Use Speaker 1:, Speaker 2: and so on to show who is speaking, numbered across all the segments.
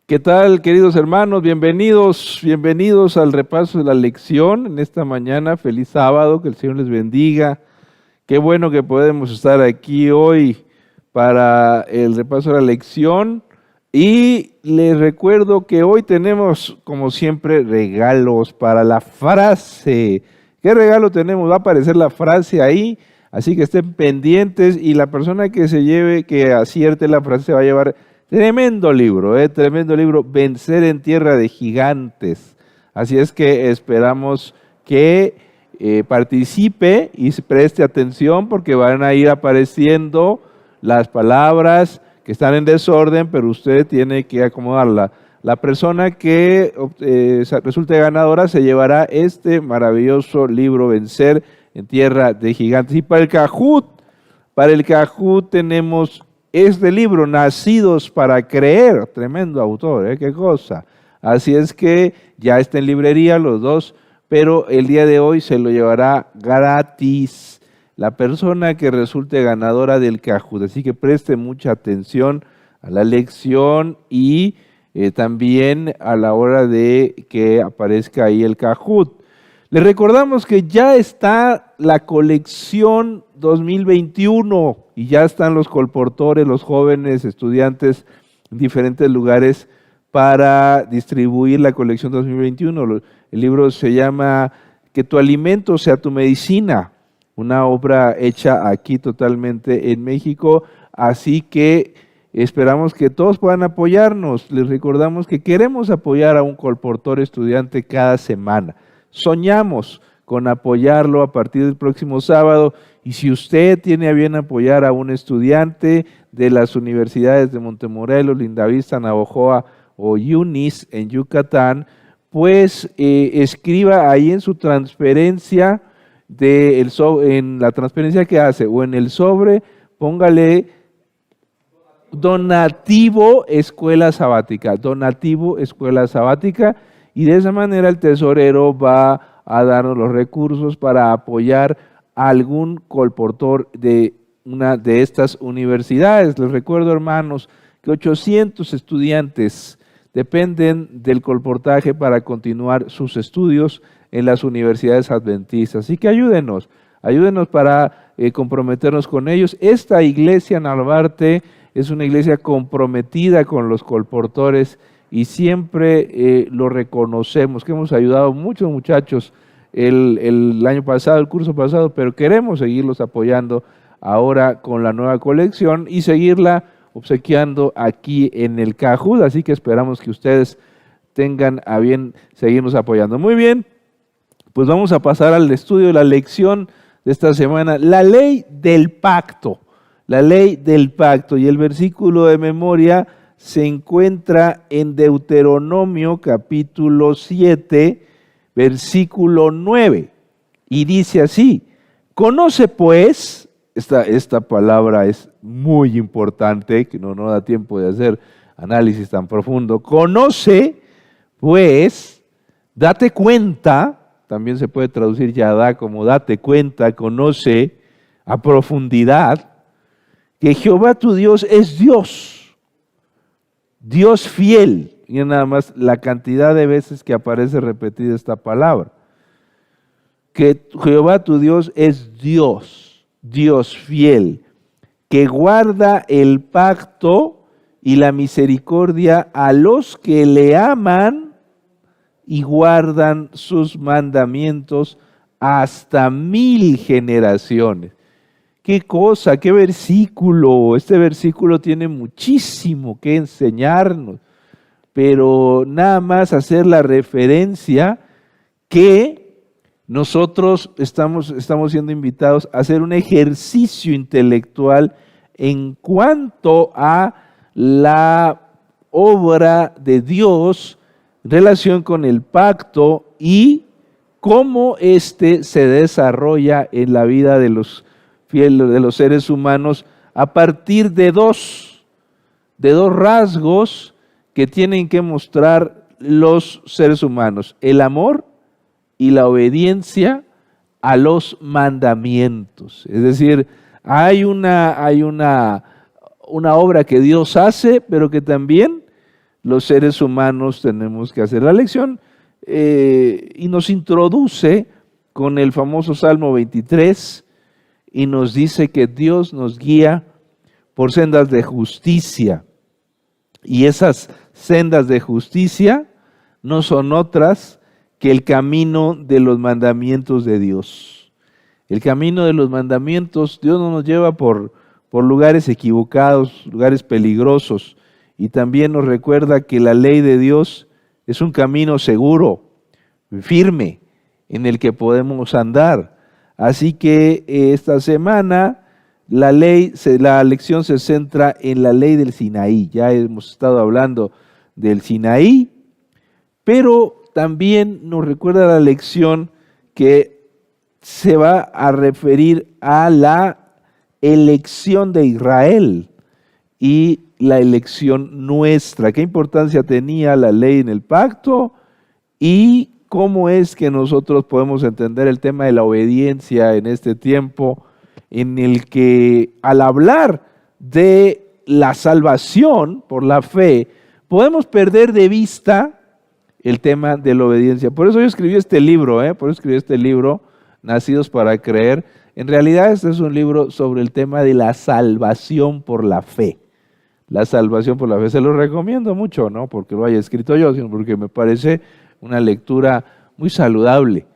Speaker 1: ¿Qué tal, queridos hermanos? Bienvenidos al repaso de la lección en esta mañana. Feliz sábado, que el Señor les bendiga. Qué bueno que podemos estar aquí hoy para el repaso de la lección. Y les recuerdo que hoy tenemos, como siempre, regalos para la frase. ¿Qué regalo tenemos? Va a aparecer la frase ahí, así que estén pendientes y la persona que acierte la frase se va a llevar tremendo libro, Vencer en Tierra de Gigantes. Así es que esperamos que participe y preste atención porque van a ir apareciendo las palabras que están en desorden, pero usted tiene que acomodarla. La persona que resulte ganadora se llevará este maravilloso libro, Vencer en Tierra de Gigantes. Y para el Kahoot tenemos este libro, Nacidos para Creer, tremendo autor, qué cosa. Así es que ya está en librería los dos, pero el día de hoy se lo llevará gratis la persona que resulte ganadora del Kahoot. Así que preste mucha atención a la lección y también a la hora de que aparezca ahí el Kahoot. Les recordamos que ya está la colección 2021 y ya están los colportores, los jóvenes estudiantes en diferentes lugares para distribuir la colección 2021. El libro se llama Que tu alimento sea tu medicina, una obra hecha aquí totalmente en México, así que esperamos que todos puedan apoyarnos. Les recordamos que queremos apoyar a un colportor estudiante cada semana. Soñamos con apoyarlo a partir del próximo sábado, y si usted tiene a bien apoyar a un estudiante de las universidades de Montemorelos, Lindavista, Navojoa o UNIS en Yucatán, pues escriba ahí en su transferencia, en la transferencia que hace o en el sobre, póngale donativo escuela sabática, y de esa manera el tesorero va a darnos los recursos para apoyar a algún colportor de una de estas universidades. Les recuerdo, hermanos, que 800 estudiantes dependen del colportaje para continuar sus estudios en las universidades adventistas. Así que ayúdenos para comprometernos con ellos. Esta iglesia Narvarte es una iglesia comprometida con los colportores y siempre lo reconocemos, que hemos ayudado a muchos muchachos el año pasado, el curso pasado, pero queremos seguirlos apoyando ahora con la nueva colección y seguirla obsequiando aquí en el Kahoot, así que esperamos que ustedes tengan a bien seguirnos apoyando. Muy bien, pues vamos a pasar al estudio de la lección de esta semana, la ley del pacto, y el versículo de memoria se encuentra en Deuteronomio capítulo 7, versículo 9, y dice así: conoce pues, esta palabra es muy importante, que no da tiempo de hacer análisis tan profundo. Conoce pues, date cuenta, también se puede traducir yadá como date cuenta, conoce a profundidad, que Jehová tu Dios es Dios fiel. Y nada más la cantidad de veces que aparece repetida esta palabra. Que Jehová tu Dios es Dios fiel, que guarda el pacto y la misericordia a los que le aman y guardan sus mandamientos hasta 1000 generaciones. Qué cosa, qué versículo. Este versículo tiene muchísimo que enseñarnos, pero nada más hacer la referencia que nosotros estamos siendo invitados a hacer un ejercicio intelectual en cuanto a la obra de Dios en relación con el pacto y cómo éste se desarrolla en la vida de los fieles, de los seres humanos, a partir de dos rasgos que tienen que mostrar los seres humanos: el amor y la obediencia a los mandamientos. Es decir, Una obra que Dios hace, pero que también los seres humanos tenemos que hacer. La lección y nos introduce con el famoso Salmo 23 y nos dice que Dios nos guía por sendas de justicia. Y esas sendas de justicia no son otras que el camino de los mandamientos de Dios. El camino de los mandamientos, Dios no nos lleva por lugares equivocados, lugares peligrosos. Y también nos recuerda que la ley de Dios es un camino seguro, firme, en el que podemos andar. Así que esta semana la lección se centra en la ley del Sinaí. Ya hemos estado hablando del Sinaí, pero también nos recuerda la lección que se va a referir a la elección de Israel y la elección nuestra. ¿Qué importancia tenía la ley en el pacto? Y cómo es que nosotros podemos entender el tema de la obediencia en este tiempo en el que al hablar de la salvación por la fe, podemos perder de vista el tema de la obediencia. Por eso yo escribí este libro, Nacidos para Creer. En realidad este es un libro sobre el tema de la salvación por la fe. La salvación por la fe. Se lo recomiendo mucho, no porque lo haya escrito yo, sino porque me parece una lectura muy saludable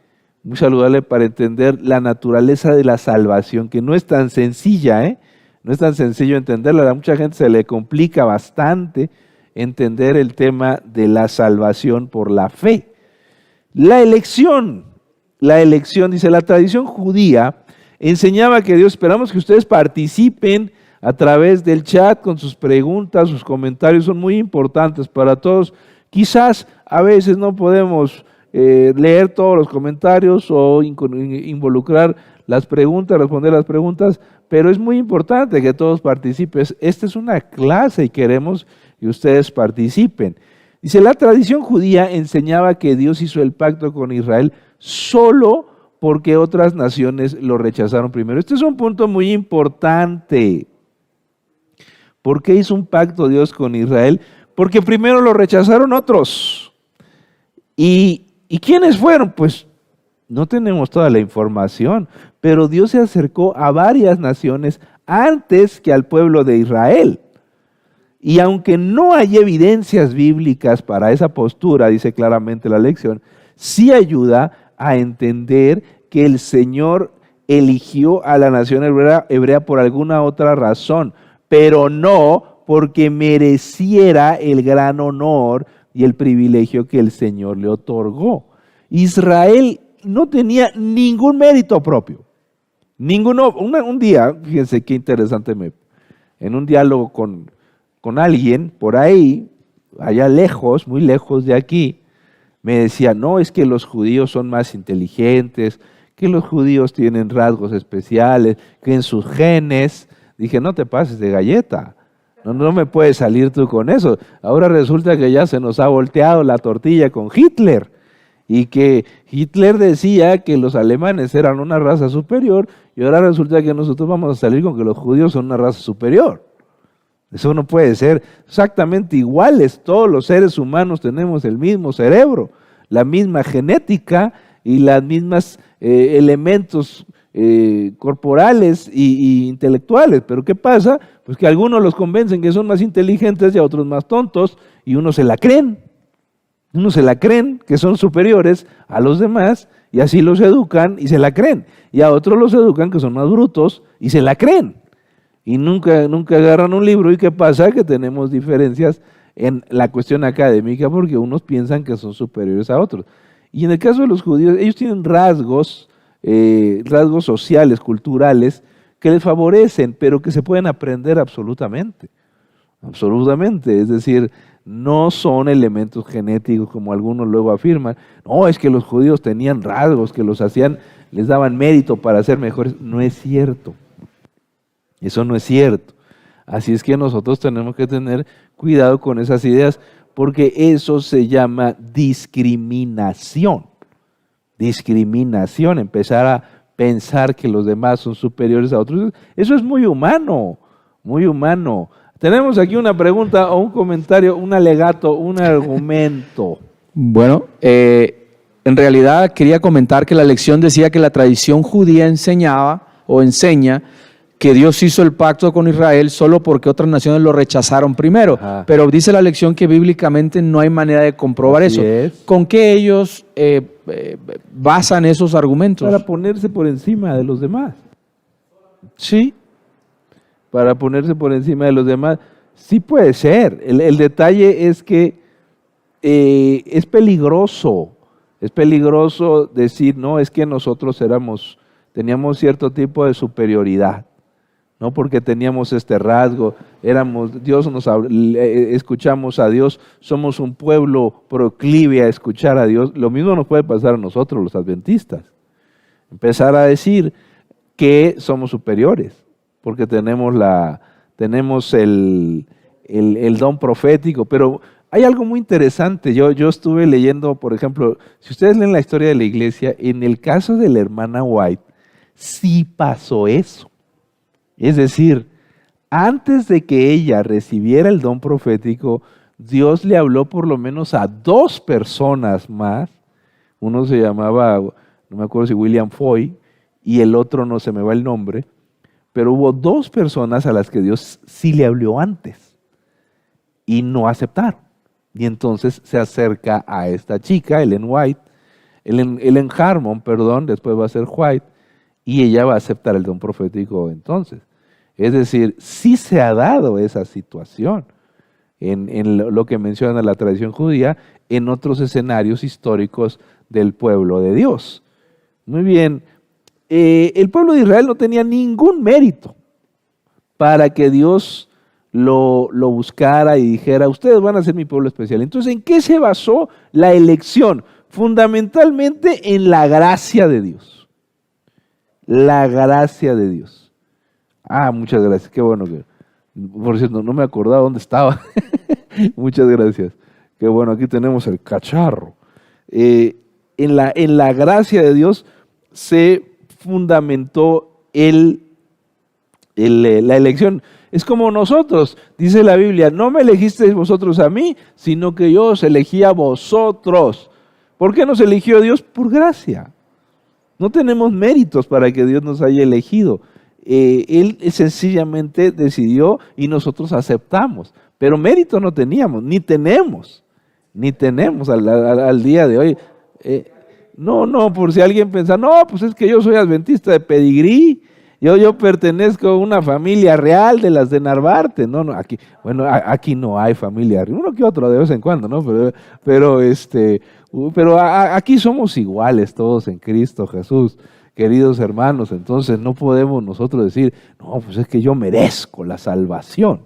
Speaker 1: para entender la naturaleza de la salvación, que no es tan sencilla, no es tan sencillo entenderla. A mucha gente se le complica bastante entender el tema de la salvación por la fe. La elección, dice, la tradición judía enseñaba que Dios, esperamos que ustedes participen a través del chat con sus preguntas, sus comentarios son muy importantes para todos. Quizás a veces no podemos leer todos los comentarios o involucrar las preguntas, responder las preguntas, pero es muy importante que todos participen. Esta es una clase y queremos que ustedes participen. Dice, la tradición judía enseñaba que Dios hizo el pacto con Israel solo porque otras naciones lo rechazaron primero. Este es un punto muy importante. ¿Por qué hizo un pacto Dios con Israel? Porque primero lo rechazaron otros. ¿Y quiénes fueron? Pues no tenemos toda la información, pero Dios se acercó a varias naciones antes que al pueblo de Israel. Y aunque no hay evidencias bíblicas para esa postura, dice claramente la lección, sí ayuda a entender que el Señor eligió a la nación hebrea por alguna otra razón, pero no porque mereciera el gran honor y el privilegio que el Señor le otorgó. Israel no tenía ningún mérito propio. Ninguno. Un día, fíjense qué interesante, en un diálogo con alguien por ahí, allá lejos, muy lejos de aquí, me decía, no, es que los judíos son más inteligentes, que los judíos tienen rasgos especiales, que en sus genes. Dije, no te pases de galleta, no me puedes salir tú con eso. Ahora resulta que ya se nos ha volteado la tortilla con Hitler, y que Hitler decía que los alemanes eran una raza superior, y ahora resulta que nosotros vamos a salir con que los judíos son una raza superior. Eso no puede ser. Exactamente iguales, todos los seres humanos tenemos el mismo cerebro, la misma genética y las mismas elementos corporales y intelectuales. Pero ¿qué pasa? Pues que a algunos los convencen que son más inteligentes y a otros más tontos, y unos se la creen. Unos se la creen que son superiores a los demás y así los educan y se la creen. Y a otros los educan que son más brutos y se la creen. Y nunca agarran un libro. ¿Y qué pasa? Que tenemos diferencias en la cuestión académica porque unos piensan que son superiores a otros. Y en el caso de los judíos, ellos tienen rasgos sociales, culturales, que les favorecen, pero que se pueden aprender absolutamente. Absolutamente. Es decir, no son elementos genéticos como algunos luego afirman. No, es que los judíos tenían rasgos que les daban mérito para ser mejores. No es cierto. Eso no es cierto. Así es que nosotros tenemos que tener cuidado con esas ideas, porque eso se llama discriminación. Discriminación, empezar a pensar que los demás son superiores a otros. Eso es muy humano, muy humano. Tenemos aquí una pregunta o un comentario, un alegato, un argumento.
Speaker 2: Bueno, en realidad quería comentar que la lección decía que la tradición judía enseñaba o enseña que Dios hizo el pacto con Israel solo porque otras naciones lo rechazaron primero.
Speaker 1: Ajá.
Speaker 2: Pero dice la lección que bíblicamente no hay manera de comprobar
Speaker 1: Así
Speaker 2: eso.
Speaker 1: es.
Speaker 2: ¿Con qué ellos basan esos argumentos?
Speaker 1: Para ponerse por encima de los demás. Sí, para ponerse por encima de los demás. Sí puede ser. El detalle es que es peligroso decir, no, es que nosotros teníamos cierto tipo de superioridad, no porque teníamos este rasgo, escuchamos a Dios, somos un pueblo proclive a escuchar a Dios. Lo mismo nos puede pasar a nosotros los adventistas, empezar a decir que somos superiores, porque tenemos el don profético. Pero hay algo muy interesante. Yo estuve leyendo, por ejemplo, si ustedes leen la historia de la iglesia, en el caso de la hermana White, sí pasó eso. Es decir, antes de que ella recibiera el don profético, Dios le habló por lo menos a 2 personas más. Uno se llamaba, no me acuerdo si William Foy, y el otro no se me va el nombre, pero hubo 2 personas a las que Dios sí le habló antes y no aceptaron. Y entonces se acerca a esta chica, Ellen Harmon, después va a ser White, y ella va a aceptar el don profético entonces. Es decir, sí se ha dado esa situación en lo que menciona la tradición judía, en otros escenarios históricos del pueblo de Dios. Muy bien, el pueblo de Israel no tenía ningún mérito para que Dios lo buscara y dijera, ustedes van a ser mi pueblo especial. Entonces, ¿en qué se basó la elección? Fundamentalmente en la gracia de Dios. La gracia de Dios. Muchas gracias, qué bueno que, por cierto, no me acordaba dónde estaba. Muchas gracias. Qué bueno, aquí tenemos el cacharro. En la gracia de Dios se fundamentó la elección. Es como nosotros, dice la Biblia, no me elegisteis vosotros a mí, sino que yo os elegí a vosotros. ¿Por qué nos eligió Dios? Por gracia. No tenemos méritos para que Dios nos haya elegido. Él sencillamente decidió y nosotros aceptamos, pero mérito no teníamos, ni tenemos al día de hoy. No, por si alguien piensa, no, pues es que yo soy adventista de pedigrí, yo pertenezco a una familia real de las de Narvarte. No, aquí no hay familia real, uno que otro de vez en cuando, ¿no? Pero aquí somos iguales todos en Cristo Jesús. Queridos hermanos, entonces no podemos nosotros decir, no, pues es que yo merezco la salvación,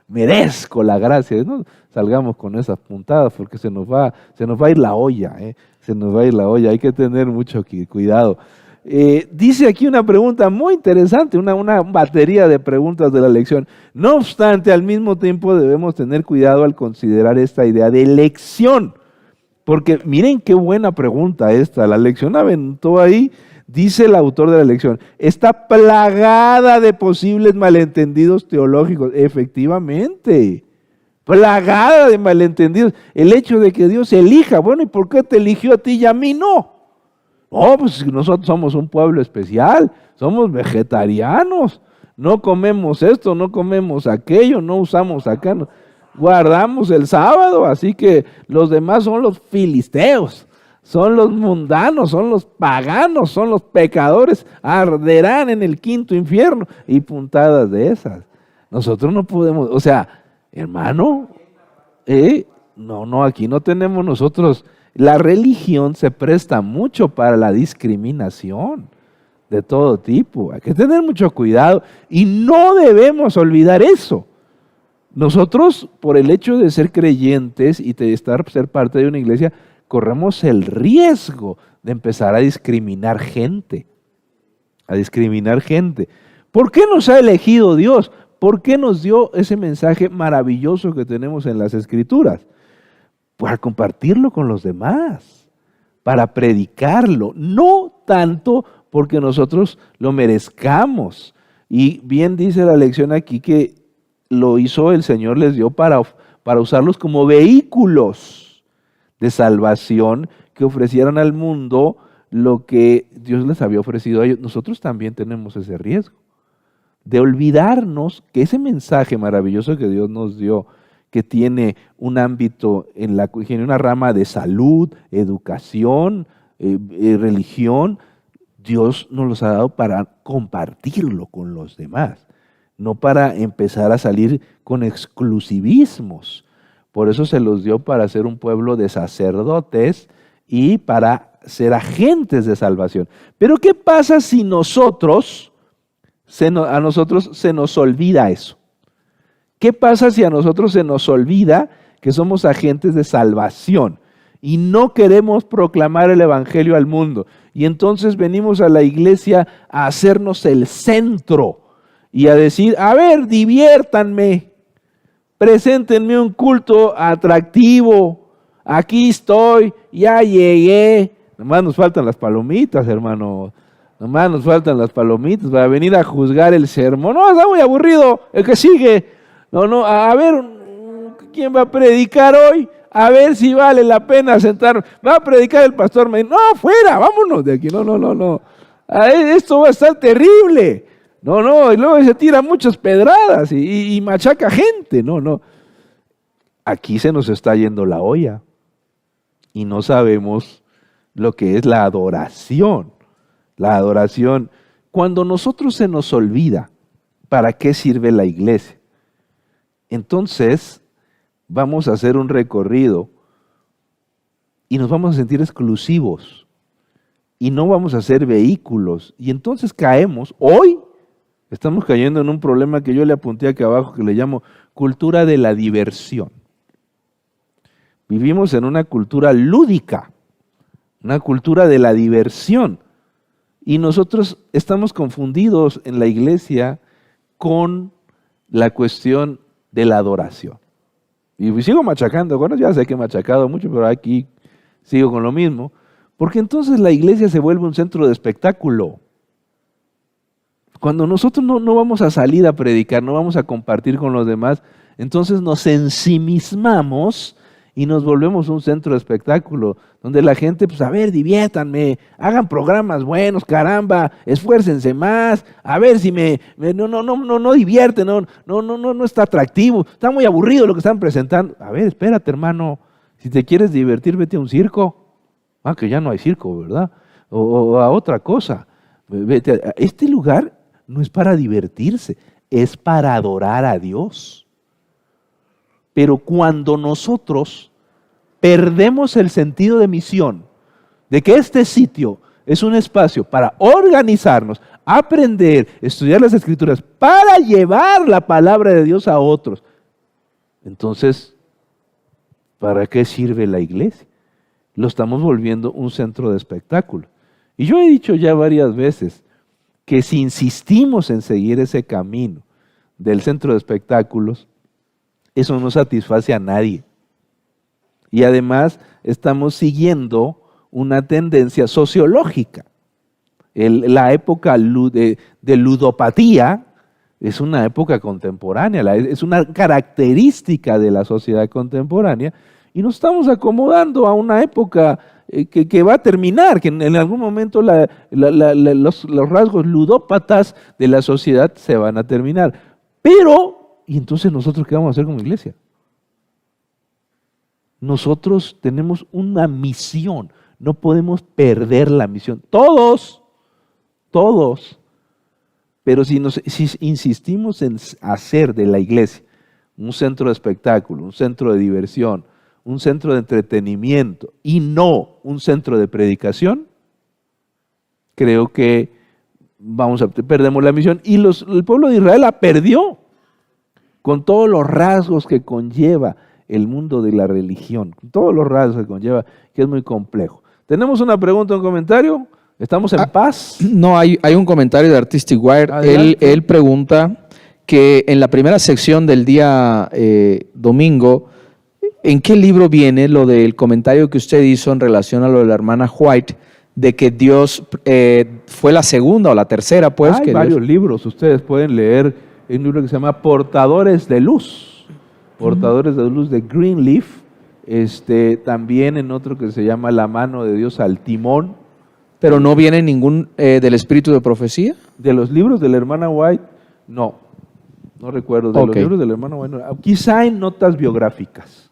Speaker 1: merezco la gracia. No salgamos con esas puntadas porque se nos va a ir la olla, se nos va a ir la olla, hay que tener mucho cuidado. Dice aquí una pregunta muy interesante, una batería de preguntas de la lección. No obstante, al mismo tiempo debemos tener cuidado al considerar esta idea de elección, porque miren qué buena pregunta esta, la lección aventó ahí. Dice el autor de la lección, está plagada de posibles malentendidos teológicos. Efectivamente, plagada de malentendidos. El hecho de que Dios elija, bueno, ¿y por qué te eligió a ti y a mí no? No, pues nosotros somos un pueblo especial, somos vegetarianos, no comemos esto, no comemos aquello, no usamos acá, guardamos el sábado, así que los demás son los filisteos. Son los mundanos, son los paganos, son los pecadores, arderán en el quinto infierno y puntadas de esas. Nosotros no podemos, o sea, hermano, no, aquí no tenemos nosotros, la religión se presta mucho para la discriminación de todo tipo. Hay que tener mucho cuidado y no debemos olvidar eso. Nosotros, por el hecho de ser creyentes y de ser parte de una iglesia, corremos el riesgo de empezar a discriminar gente. ¿Por qué nos ha elegido Dios? ¿Por qué nos dio ese mensaje maravilloso que tenemos en las Escrituras? Para compartirlo con los demás, para predicarlo, no tanto porque nosotros lo merezcamos. Y bien dice la lección aquí que lo hizo el Señor, les dio para usarlos como vehículos de salvación que ofrecieran al mundo lo que Dios les había ofrecido a ellos. Nosotros también tenemos ese riesgo de olvidarnos que ese mensaje maravilloso que Dios nos dio, que tiene un ámbito, tiene una rama de salud, educación, religión, Dios nos los ha dado para compartirlo con los demás, no para empezar a salir con exclusivismos. Por eso se los dio para ser un pueblo de sacerdotes y para ser agentes de salvación. Pero ¿qué pasa si a nosotros se nos olvida eso? ¿Qué pasa si a nosotros se nos olvida que somos agentes de salvación y no queremos proclamar el evangelio al mundo? Y entonces venimos a la iglesia a hacernos el centro y a decir, a ver, diviértanme, preséntenme un culto atractivo, aquí estoy, ya llegué. Nomás nos faltan las palomitas, hermano. Nomás nos faltan las palomitas para venir a juzgar el sermón. No, está muy aburrido, el que sigue. No, a ver, ¿quién va a predicar hoy? A ver si vale la pena sentar. Va a predicar el pastor. No, fuera, vámonos de aquí. No. Esto va a estar terrible. No, y luego se tira muchas pedradas y machaca gente. No. Aquí se nos está yendo la olla y no sabemos lo que es la adoración. La adoración, cuando nosotros se nos olvida para qué sirve la iglesia, entonces vamos a hacer un recorrido y nos vamos a sentir exclusivos y no vamos a ser vehículos. Y entonces hoy estamos cayendo en un problema que yo le apunté aquí abajo, que le llamo cultura de la diversión. Vivimos en una cultura lúdica, una cultura de la diversión. Y nosotros estamos confundidos en la iglesia con la cuestión de la adoración. Y sigo machacando, bueno, ya sé que he machacado mucho, pero aquí sigo con lo mismo, porque entonces la iglesia se vuelve un centro de espectáculo. Cuando nosotros no vamos a salir a predicar, no vamos a compartir con los demás, entonces nos ensimismamos y nos volvemos un centro de espectáculo, donde la gente, pues a ver, diviértanme, hagan programas buenos, caramba, esfuércense más, a ver si no divierten, no está atractivo, está muy aburrido lo que están presentando. A ver, espérate, hermano, si te quieres divertir, vete a un circo. Que ya no hay circo, ¿verdad? O a otra cosa. Este lugar no es para divertirse, es para adorar a Dios. Pero cuando nosotros perdemos el sentido de misión, de que este sitio es un espacio para organizarnos, aprender, estudiar las Escrituras, para llevar la palabra de Dios a otros, entonces, ¿para qué sirve la iglesia? Lo estamos volviendo un centro de espectáculo. Y yo he dicho ya varias veces que si insistimos en seguir ese camino del centro de espectáculos, eso no satisface a nadie. Y además estamos siguiendo una tendencia sociológica. La época de ludopatía es una época contemporánea, es una característica de la sociedad contemporánea, y nos estamos acomodando a una época que va a terminar, que en algún momento los rasgos ludópatas de la sociedad se van a terminar. Pero, ¿y entonces nosotros qué vamos a hacer como iglesia? Nosotros tenemos una misión, no podemos perder la misión. Todos. Pero si insistimos en hacer de la iglesia un centro de espectáculo, un centro de diversión, un centro de entretenimiento y no un centro de predicación, creo que perdemos la misión. Y el pueblo de Israel la perdió con todos los rasgos que conlleva el mundo de la religión, con todos los rasgos que conlleva, que es muy complejo. ¿Tenemos una pregunta o un comentario? ¿Estamos en paz?
Speaker 2: No, hay un comentario de Artistic Wire. Él pregunta que en la primera sección del día domingo, ¿en qué libro viene lo del comentario que usted hizo en relación a lo de la hermana White, de que Dios fue la segunda o la tercera, pues.
Speaker 1: Hay
Speaker 2: que
Speaker 1: varios
Speaker 2: Dios...
Speaker 1: libros, ustedes pueden leer un libro que se llama Portadores de Luz, Portadores de Luz de Greenleaf, también en otro que se llama La mano de Dios al timón.
Speaker 2: Pero no viene ningún del espíritu de profecía.
Speaker 1: De los libros de la hermana White, no recuerdo, de los libros de la hermana White, no. Quizá en notas biográficas,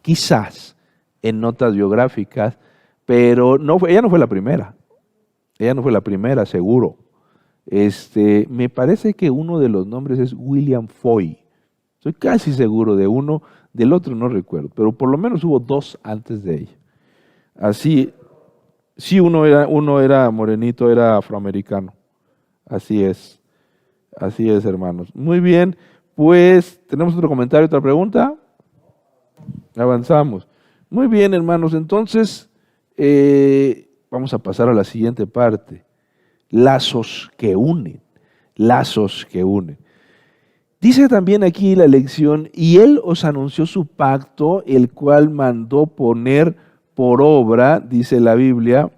Speaker 1: quizás en notas biográficas, pero ella no fue la primera, seguro. Me parece que uno de los nombres es William Foy, estoy casi seguro de uno, del otro no recuerdo, pero por lo menos hubo dos antes de ella. Así, sí, uno era morenito, era afroamericano, así es, hermanos. Muy bien, pues, ¿tenemos otro comentario, otra pregunta? Avanzamos. Muy bien, hermanos, entonces, vamos a pasar a la siguiente parte. Lazos que unen. Dice también aquí la lección, y él os anunció su pacto, el cual mandó poner por obra, dice la Biblia,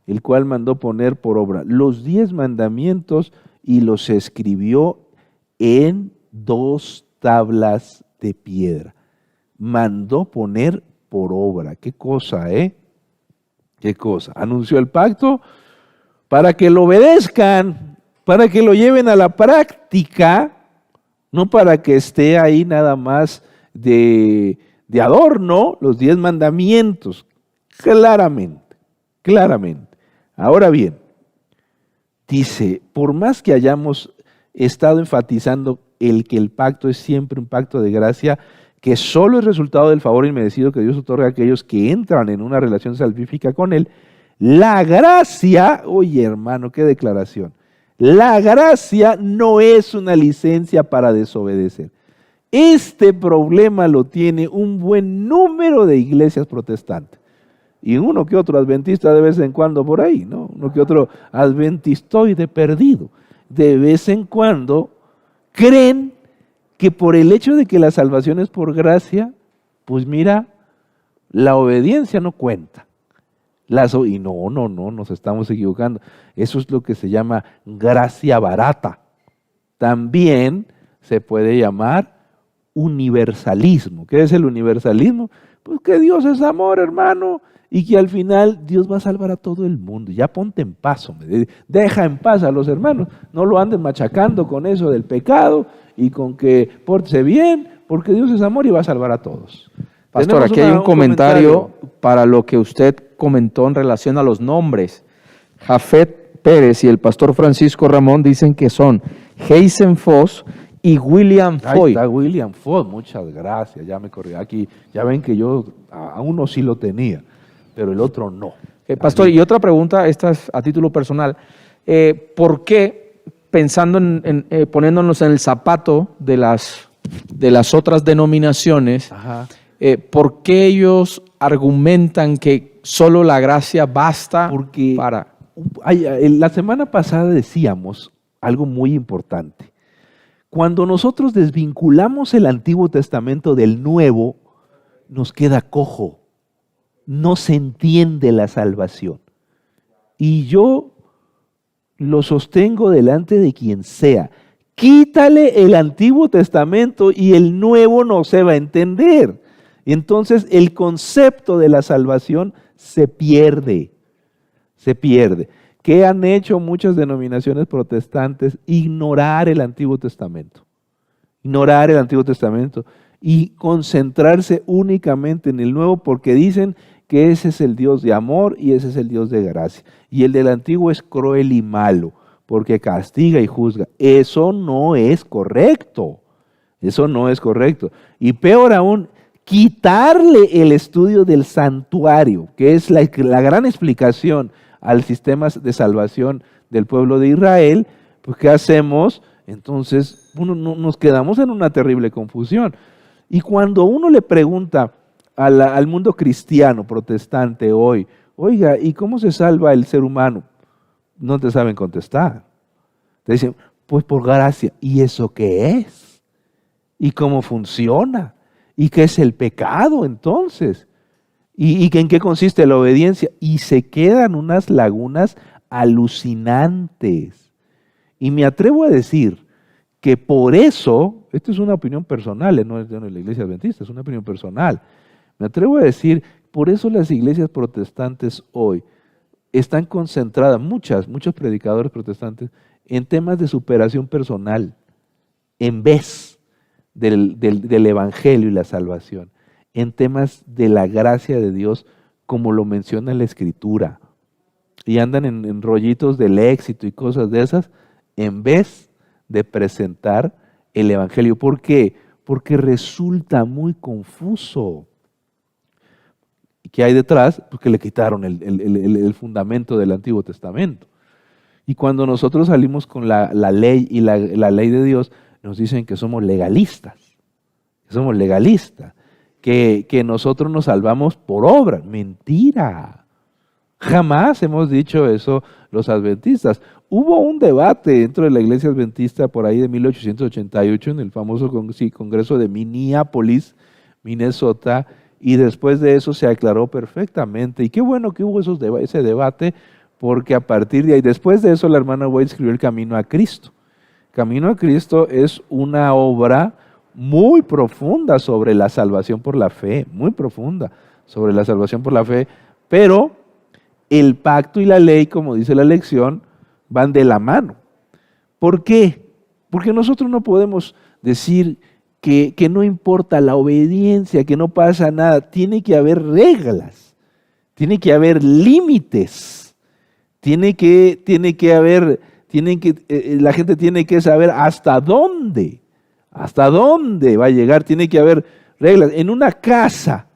Speaker 1: el cual mandó poner por obra los 10 mandamientos y los escribió en 2 tablas de piedra. Mandó poner por obra. ¿Qué cosa, ¿Qué cosa? Anunció el pacto para que lo obedezcan, para que lo lleven a la práctica, no para que esté ahí nada más de adorno, los 10 mandamientos, claramente. Ahora bien, dice, por más que hayamos estado enfatizando que el pacto es siempre un pacto de gracia, que solo es resultado del favor inmerecido que Dios otorga a aquellos que entran en una relación salvífica con Él, la gracia, oye hermano, qué declaración, la gracia no es una licencia para desobedecer. Este problema lo tiene un buen número de iglesias protestantes. Y uno que otro adventista de vez en cuando por ahí, ¿no? Uno que otro adventistoide perdido. De vez en cuando creen que por el hecho de que la salvación es por gracia, pues mira, la obediencia no cuenta. Y no, nos estamos equivocando. Eso es lo que se llama gracia barata. También se puede llamar universalismo. ¿Qué es el universalismo? Pues que Dios es amor, hermano, y que al final Dios va a salvar a todo el mundo. Ya ponte en paz, hombre. Deja en paz a los hermanos. No lo anden machacando con eso del pecado y con que pórtese bien, porque Dios es amor y va a salvar a todos.
Speaker 2: Pastor, aquí hay un comentario para lo que usted comentó en relación a los nombres. Jafet Pérez y el pastor Francisco Ramón dicen que son Heisen Foss y William Foy.
Speaker 1: Ahí está William Foss, muchas gracias, ya me corrió. Aquí ya ven que yo a uno sí lo tenía, pero el otro no.
Speaker 2: Pastor, y otra pregunta, esta es a título personal. ¿Por qué, pensando poniéndonos en el zapato de las otras denominaciones, por qué ellos argumentan que solo la gracia basta?
Speaker 1: Porque
Speaker 2: para...
Speaker 1: La semana pasada decíamos algo muy importante. Cuando nosotros desvinculamos el Antiguo Testamento del Nuevo, nos queda cojo. No se entiende la salvación. Y yo lo sostengo delante de quien sea. Quítale el Antiguo Testamento y el Nuevo no se va a entender. Entonces el concepto de la salvación se pierde. ¿Qué han hecho muchas denominaciones protestantes? Ignorar el Antiguo Testamento. Y concentrarse únicamente en el Nuevo porque dicen que ese es el Dios de amor y ese es el Dios de gracia. Y el del Antiguo es cruel y malo porque castiga y juzga. Eso no es correcto. Y peor aún, quitarle el estudio del santuario, que es la gran explicación al sistema de salvación del pueblo de Israel, pues ¿qué hacemos? Entonces nos quedamos en una terrible confusión. Y cuando uno le pregunta al mundo cristiano, protestante hoy, oiga, ¿y cómo se salva el ser humano? No te saben contestar. Te dicen, pues por gracia. ¿Y eso qué es? ¿Y cómo funciona? ¿Y qué es el pecado entonces? ¿Y en qué consiste la obediencia? Y se quedan unas lagunas alucinantes. Y me atrevo a decir que por eso, esto es una opinión personal, no es de la iglesia adventista, es una opinión personal. Me atrevo a decir, por eso las iglesias protestantes hoy están concentradas, muchos predicadores protestantes, en temas de superación personal, en vez del evangelio y la salvación, en temas de la gracia de Dios, como lo menciona la Escritura. Y andan en rollitos del éxito y cosas de esas, en vez de presentar el evangelio. ¿Por qué? Porque resulta muy confuso. ¿Qué hay detrás? Porque le quitaron el fundamento del Antiguo Testamento. Y cuando nosotros salimos con la ley y la ley de Dios, nos dicen que somos legalistas. Que nosotros nos salvamos por obra. Mentira. Jamás hemos dicho eso los adventistas. Hubo un debate dentro de la iglesia adventista por ahí de 1888 en el famoso congreso de Minneapolis, Minnesota, y después de eso se aclaró perfectamente. Y qué bueno que hubo ese debate, porque a partir de ahí, después de eso, la hermana White escribió El Camino a Cristo. Camino a Cristo es una obra muy profunda sobre la salvación por la fe, muy profunda sobre la salvación por la fe, pero el pacto y la ley, como dice la lección, van de la mano. ¿Por qué? Porque nosotros no podemos decir que no importa la obediencia, que no pasa nada. Tiene que haber reglas, tiene que haber límites, la gente tiene que saber hasta dónde va a llegar. Tiene que haber reglas. En una casa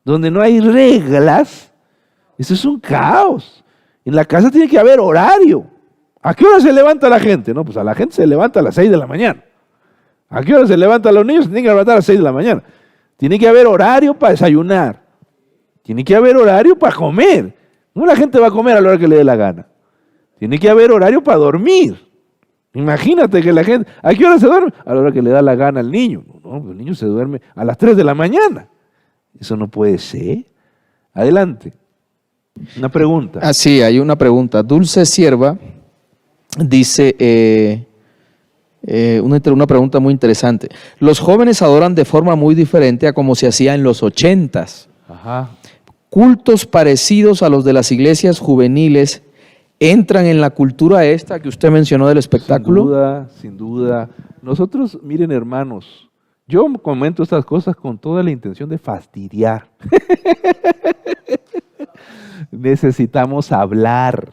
Speaker 1: donde no hay reglas, eso es un caos. En la casa tiene que haber horario. ¿A qué hora se levanta la gente? No, pues a la gente se levanta a las 6 de la mañana. ¿A qué hora se levantan los niños? Se tienen que levantar a las 6 de la mañana. Tiene que haber horario para desayunar. Tiene que haber horario para comer. No, la gente va a comer a la hora que le dé la gana. Tiene que haber horario para dormir. Imagínate que la gente, ¿a qué hora se duerme? A la hora que le da la gana al niño. No, el niño se duerme a las 3 de la mañana. Eso no puede ser. Adelante. Una pregunta.
Speaker 2: Sí, hay una pregunta. Dulce Sierva dice, una pregunta muy interesante. Los jóvenes adoran de forma muy diferente a como se hacía en los 80s.
Speaker 1: Ajá.
Speaker 2: Cultos parecidos a los de las iglesias juveniles entran en la cultura esta que usted mencionó del espectáculo.
Speaker 1: Sin duda. Nosotros, miren hermanos, yo comento estas cosas con toda la intención de fastidiar. Necesitamos hablar.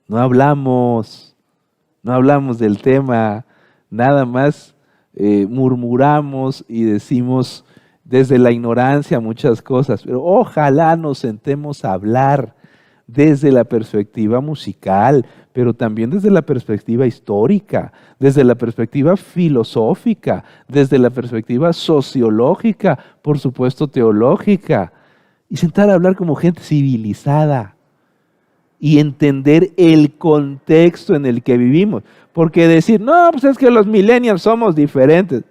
Speaker 1: No hablamos del tema, nada más murmuramos y decimos desde la ignorancia muchas cosas, pero ojalá nos sentemos a hablar desde la perspectiva musical, pero también desde la perspectiva histórica, desde la perspectiva filosófica, desde la perspectiva sociológica, por supuesto teológica, y sentar a hablar como gente civilizada y entender el contexto en el que vivimos. Porque decir, no, pues es que los millennials somos diferentes.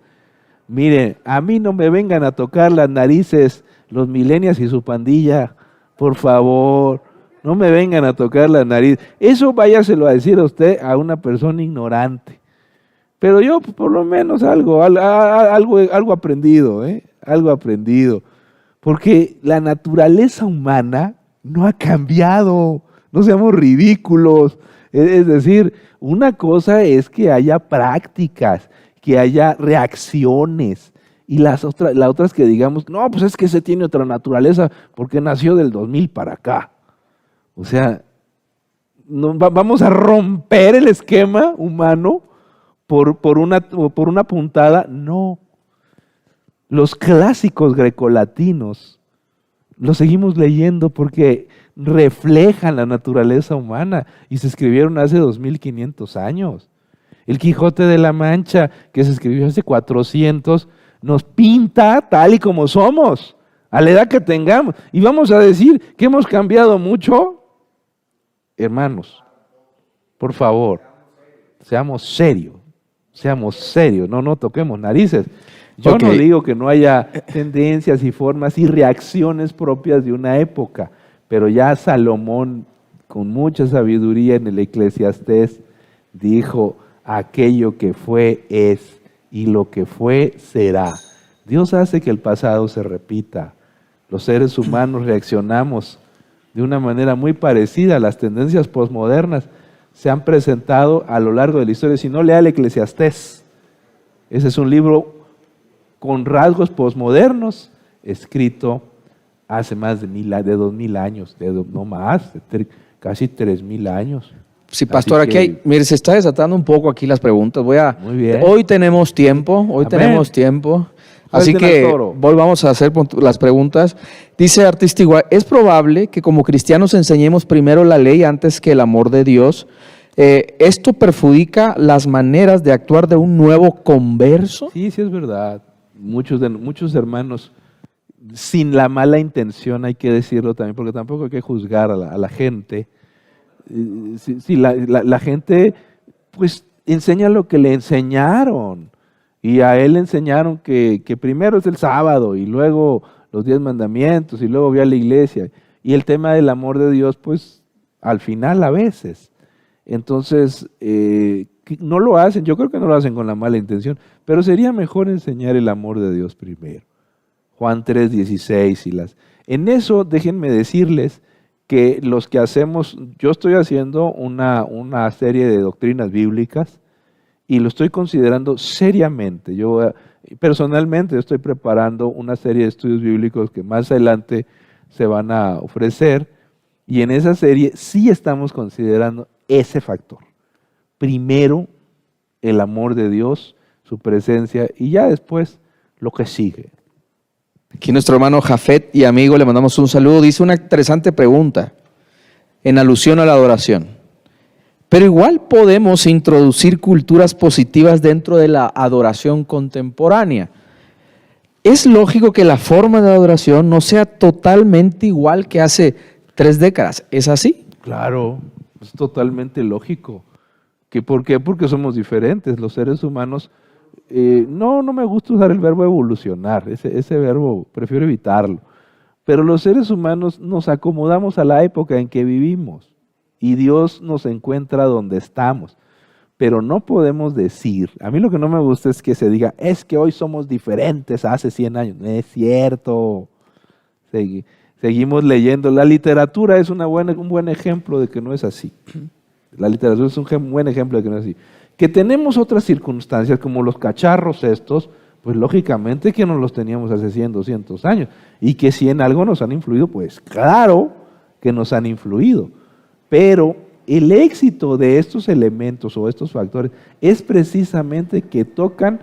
Speaker 1: Miren, a mí no me vengan a tocar las narices los millennials y su pandilla, por favor. No me vengan a tocar la nariz. Eso váyaselo a decir a usted a una persona ignorante. Pero yo por lo menos algo aprendido, algo aprendido. Porque la naturaleza humana no ha cambiado. No seamos ridículos. Es decir, una cosa es que haya prácticas, que haya reacciones. Y la otra es que digamos, no, pues es que ese tiene otra naturaleza porque nació del 2000 para acá. O sea, no, vamos a romper el esquema humano por una puntada. No. Los clásicos grecolatinos los seguimos leyendo porque reflejan la naturaleza humana y se escribieron hace 2500 años. El Quijote de la Mancha, que se escribió hace 400, nos pinta tal y como somos, a la edad que tengamos. Y vamos a decir que hemos cambiado mucho. Hermanos, por favor, seamos serios, Seamos serios, no toquemos narices. Yo
Speaker 2: Ok.
Speaker 1: no digo que no haya tendencias y formas y reacciones propias de una época, pero ya Salomón, con mucha sabiduría en el Eclesiastés, dijo, aquello que fue es, y lo que fue será. Dios hace que el pasado se repita. Los seres humanos reaccionamos de una manera muy parecida. Las tendencias posmodernas se han presentado a lo largo de la historia. Si no, lea el Eclesiastés. Ese es un libro con rasgos posmodernos, escrito hace más de 2000 años, no más, casi 3000 años.
Speaker 2: Sí, pastor,
Speaker 1: Así
Speaker 2: aquí hay, mire, se está desatando un poco aquí las preguntas.
Speaker 1: Muy bien.
Speaker 2: Hoy tenemos tiempo,
Speaker 1: Amén.
Speaker 2: Así
Speaker 1: Suelten al
Speaker 2: que
Speaker 1: toro.
Speaker 2: volvamos a hacer las preguntas. Dice Artistigua, ¿es probable que como cristianos enseñemos primero la ley antes que el amor de Dios? ¿Esto perjudica las maneras de actuar de un nuevo converso?
Speaker 1: Sí, sí es verdad. Muchos hermanos, sin la mala intención, hay que decirlo también, porque tampoco hay que juzgar a la gente. Sí, la gente pues enseña lo que le enseñaron, y a él le enseñaron que primero es el sábado y luego los 10 mandamientos y luego ve a la iglesia, y el tema del amor de Dios pues al final a veces. Entonces no lo hacen, yo creo que no lo hacen con la mala intención, pero sería mejor enseñar el amor de Dios primero. Juan 3:16 en eso déjenme decirles que los que hacemos, yo estoy haciendo una serie de doctrinas bíblicas y lo estoy considerando seriamente. Yo personalmente estoy preparando una serie de estudios bíblicos que más adelante se van a ofrecer, y en esa serie sí estamos considerando ese factor. Primero el amor de Dios, su presencia, y ya después lo que sigue.
Speaker 2: Aquí nuestro hermano Jafet y amigo, le mandamos un saludo. Dice una interesante pregunta en alusión a la adoración. Pero igual podemos introducir culturas positivas dentro de la adoración contemporánea. Es lógico que la forma de adoración no sea totalmente igual que hace 3 décadas. ¿Es así?
Speaker 1: Claro, es totalmente lógico. ¿Por qué? Porque somos diferentes. Los seres humanos, no me gusta usar el verbo evolucionar, ese verbo prefiero evitarlo. Pero los seres humanos nos acomodamos a la época en que vivimos y Dios nos encuentra donde estamos. Pero no podemos decir, a mí lo que no me gusta es que se diga, es que hoy somos diferentes a hace 100 años. No es cierto. Seguimos leyendo. La literatura es un buen ejemplo de que no es así. La literatura es un buen ejemplo de que no es así. Que tenemos otras circunstancias como los cacharros estos, pues lógicamente que no los teníamos hace 100, 200 años. Y que si en algo nos han influido, pues claro que nos han influido. Pero el éxito de estos elementos o estos factores es precisamente que tocan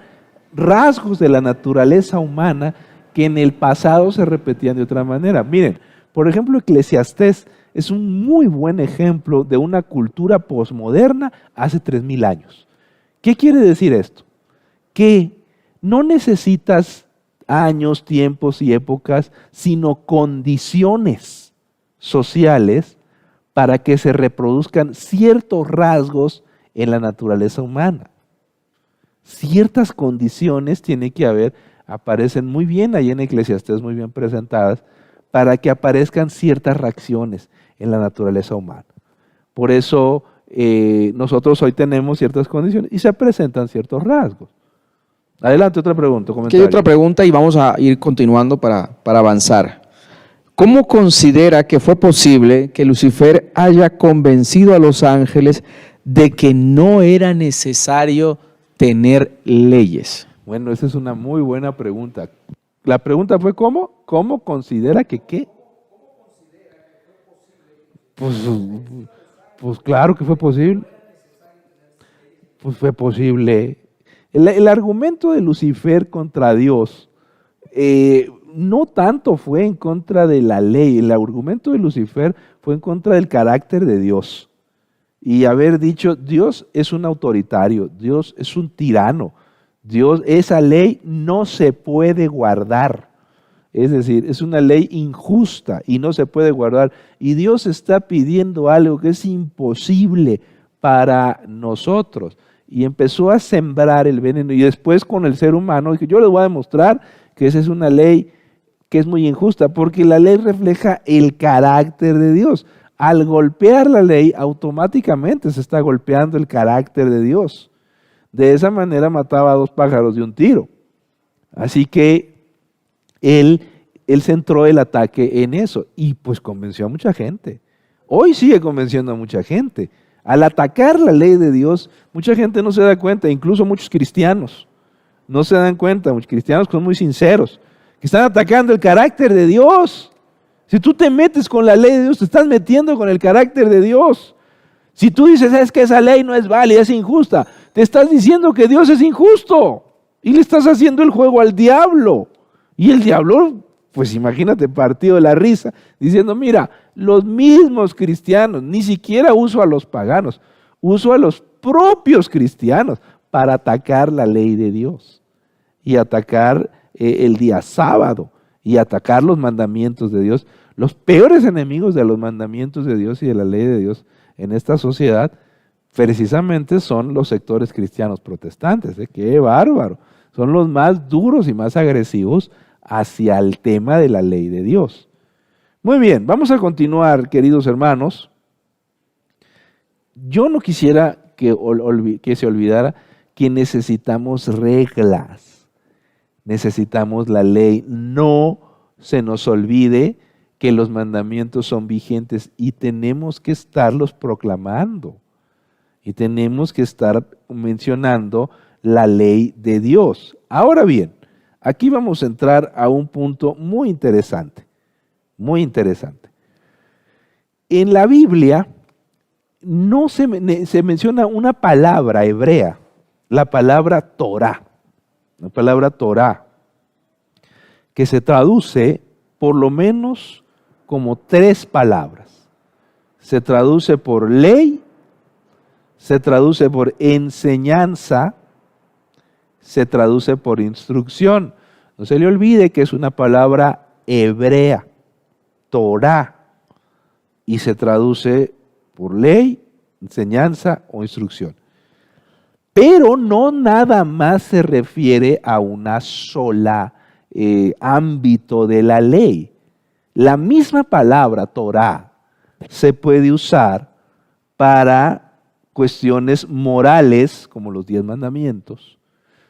Speaker 1: rasgos de la naturaleza humana que en el pasado se repetían de otra manera. Miren, por ejemplo, Eclesiastés es un muy buen ejemplo de una cultura posmoderna hace 3000 años. ¿Qué quiere decir esto? Que no necesitas años, tiempos y épocas, sino condiciones sociales para que se reproduzcan ciertos rasgos en la naturaleza humana. Ciertas condiciones tiene que haber, aparecen muy bien ahí en Eclesiastés, muy bien presentadas, para que aparezcan ciertas reacciones en la naturaleza humana. Por eso nosotros hoy tenemos ciertas condiciones y se presentan ciertos rasgos. Adelante, otra pregunta,
Speaker 2: Aquí
Speaker 1: comentario.
Speaker 2: hay otra pregunta y vamos a ir continuando para avanzar. ¿Cómo considera que fue posible que Lucifer haya convencido a los ángeles de que no era necesario tener leyes?
Speaker 1: Bueno, esa es una muy buena pregunta. La pregunta fue ¿cómo? ¿Cómo considera que qué? Pues claro que fue posible. Pues fue posible. El argumento de Lucifer contra Dios no tanto fue en contra de la ley. El argumento de Lucifer fue en contra del carácter de Dios. Y haber dicho, Dios es un autoritario, Dios es un tirano. Dios, esa ley no se puede guardar. Es decir, es una ley injusta y no se puede guardar. Y Dios está pidiendo algo que es imposible para nosotros. y empezó a sembrar el veneno. Y después con el ser humano, dijo, yo les voy a demostrar que esa es una ley que es muy injusta, porque la ley refleja el carácter de Dios. Al golpear la ley, automáticamente se está golpeando el carácter de Dios. De esa manera mataba a 2 pájaros de un tiro. Así que él centró el ataque en eso y pues convenció a mucha gente. Hoy sigue convenciendo a mucha gente. Al atacar la ley de Dios, mucha gente no se da cuenta, incluso muchos cristianos no se dan cuenta, muchos cristianos que son muy sinceros, que están atacando el carácter de Dios. Si tú te metes con la ley de Dios, te estás metiendo con el carácter de Dios. Si tú dices, es que esa ley no es válida, es injusta, te estás diciendo que Dios es injusto y le estás haciendo el juego al diablo. Y el diablo, pues imagínate, partido de la risa, diciendo, mira, los mismos cristianos, ni siquiera uso a los paganos, uso a los propios cristianos para atacar la ley de Dios y atacar el día sábado y atacar los mandamientos de Dios. Los peores enemigos de los mandamientos de Dios y de la ley de Dios en esta sociedad precisamente son los sectores cristianos protestantes. ¡Qué bárbaro! Son los más duros y más agresivos hacia el tema de la ley de Dios. Muy bien, vamos a continuar, queridos hermanos. Yo no quisiera que se olvidara que necesitamos reglas, necesitamos la ley. No se nos olvide que los mandamientos son vigentes y tenemos que estarlos proclamando y tenemos que estar mencionando la ley de Dios. Ahora bien, aquí vamos a entrar a un punto muy interesante, muy interesante. En la Biblia no se menciona una palabra hebrea, la palabra Torah, que se traduce por lo menos como 3 palabras. Se traduce por ley, se traduce por enseñanza, se traduce por instrucción. No se le olvide que es una palabra hebrea, Torah, y se traduce por ley, enseñanza o instrucción. Pero no nada más se refiere a una sola ámbito de la ley. La misma palabra Torah se puede usar para cuestiones morales, como los 10 mandamientos.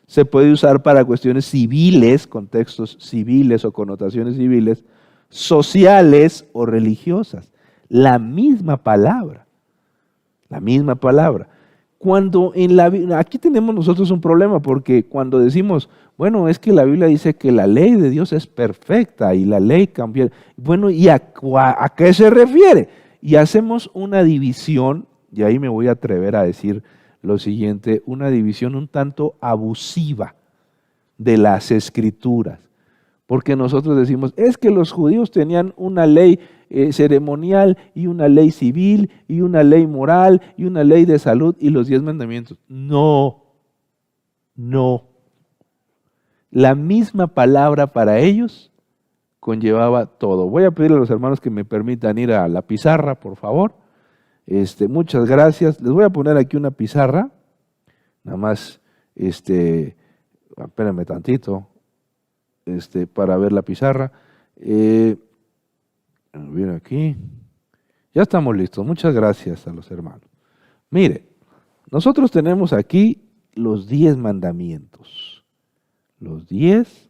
Speaker 1: Se puede usar para cuestiones civiles, contextos civiles o connotaciones civiles, sociales o religiosas. La misma palabra. Cuando en la Biblia, aquí tenemos nosotros un problema, porque cuando decimos, bueno, es que la Biblia dice que la ley de Dios es perfecta y la ley cambia. Bueno, ¿y a qué se refiere? Y hacemos una división, y ahí me voy a atrever a decir lo siguiente, una división un tanto abusiva de las Escrituras. Porque nosotros decimos, es que los judíos tenían una ley ceremonial y una ley civil y una ley moral y una ley de salud y los 10 mandamientos. No. La misma palabra para ellos conllevaba todo. Voy a pedirle a los hermanos que me permitan ir a la pizarra, por favor. Muchas gracias. Les voy a poner aquí una pizarra. Nada más, espérenme tantito. Para ver la pizarra. Viene aquí. Ya estamos listos. Muchas gracias a los hermanos. Mire, nosotros tenemos aquí los 10 mandamientos. Los 10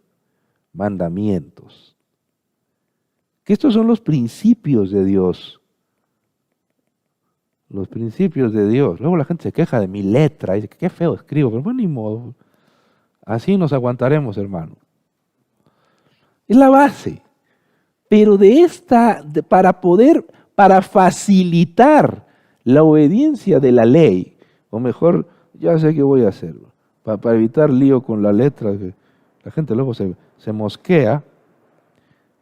Speaker 1: mandamientos. Que estos son los principios de Dios. Los principios de Dios. Luego la gente se queja de mi letra. Dice, qué feo escribo. Pero bueno, ni modo. Así nos aguantaremos, hermano. Es la base. Pero para facilitar la obediencia de la ley, o mejor, ya sé qué voy a hacer, para evitar lío con la letra, que la gente luego se mosquea,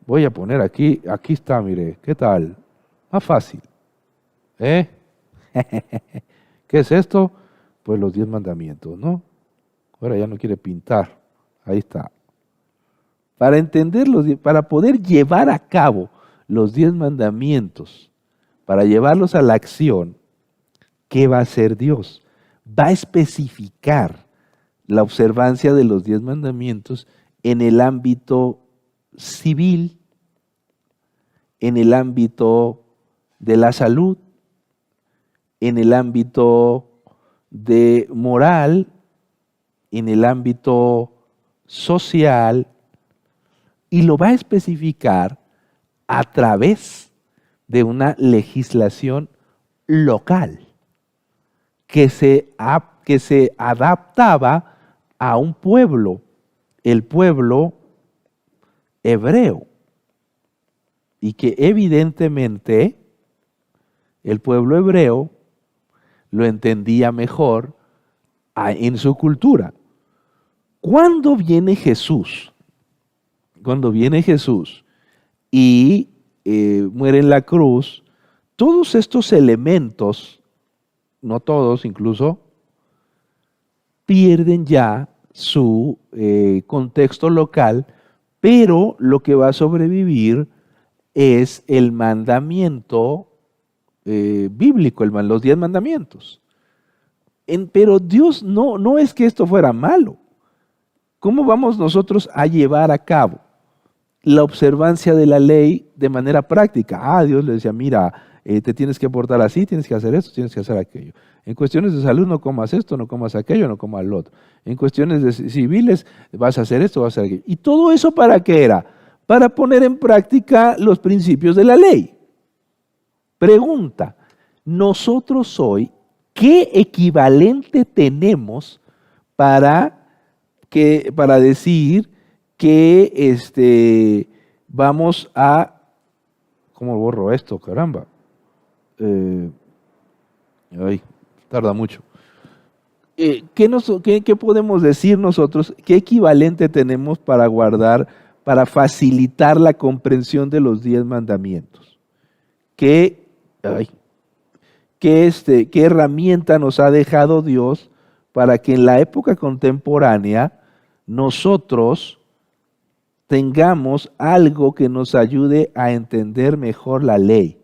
Speaker 1: voy a poner aquí está, mire, ¿qué tal? Más fácil. ¿Qué es esto? Pues los 10 mandamientos, ¿no? Ahora ya no quiere pintar, ahí está. Para entenderlos, para poder llevar a cabo los 10 mandamientos, para llevarlos a la acción, ¿qué va a hacer Dios? va a especificar la observancia de los 10 mandamientos en el ámbito civil, en el ámbito de la salud, en el ámbito de moral, en el ámbito social, y lo va a especificar a través de una legislación local que se adaptaba a un pueblo, el pueblo hebreo, y que evidentemente el pueblo hebreo lo entendía mejor en su cultura. Cuando viene Jesús y muere en la cruz, todos estos elementos, no todos incluso, pierden ya su contexto local, pero lo que va a sobrevivir es el mandamiento bíblico, los 10 mandamientos. Pero Dios no es que esto fuera malo. ¿Cómo vamos nosotros a llevar a cabo la observancia de la ley de manera práctica? Dios le decía, mira, te tienes que portar así, tienes que hacer esto, tienes que hacer aquello. En cuestiones de salud no comas esto, no comas aquello, no comas lo otro. En cuestiones civiles vas a hacer esto, vas a hacer aquello. ¿Y todo eso para qué era? Para poner en práctica los principios de la ley. Pregunta, nosotros hoy, ¿qué equivalente tenemos para decir que vamos a... ¿Cómo borro esto? Caramba. Tarda mucho. ¿Qué podemos decir nosotros? ¿Qué equivalente tenemos para guardar, para facilitar la comprensión de los 10 mandamientos? ¿Qué herramienta nos ha dejado Dios para que en la época contemporánea nosotros tengamos algo que nos ayude a entender mejor la ley?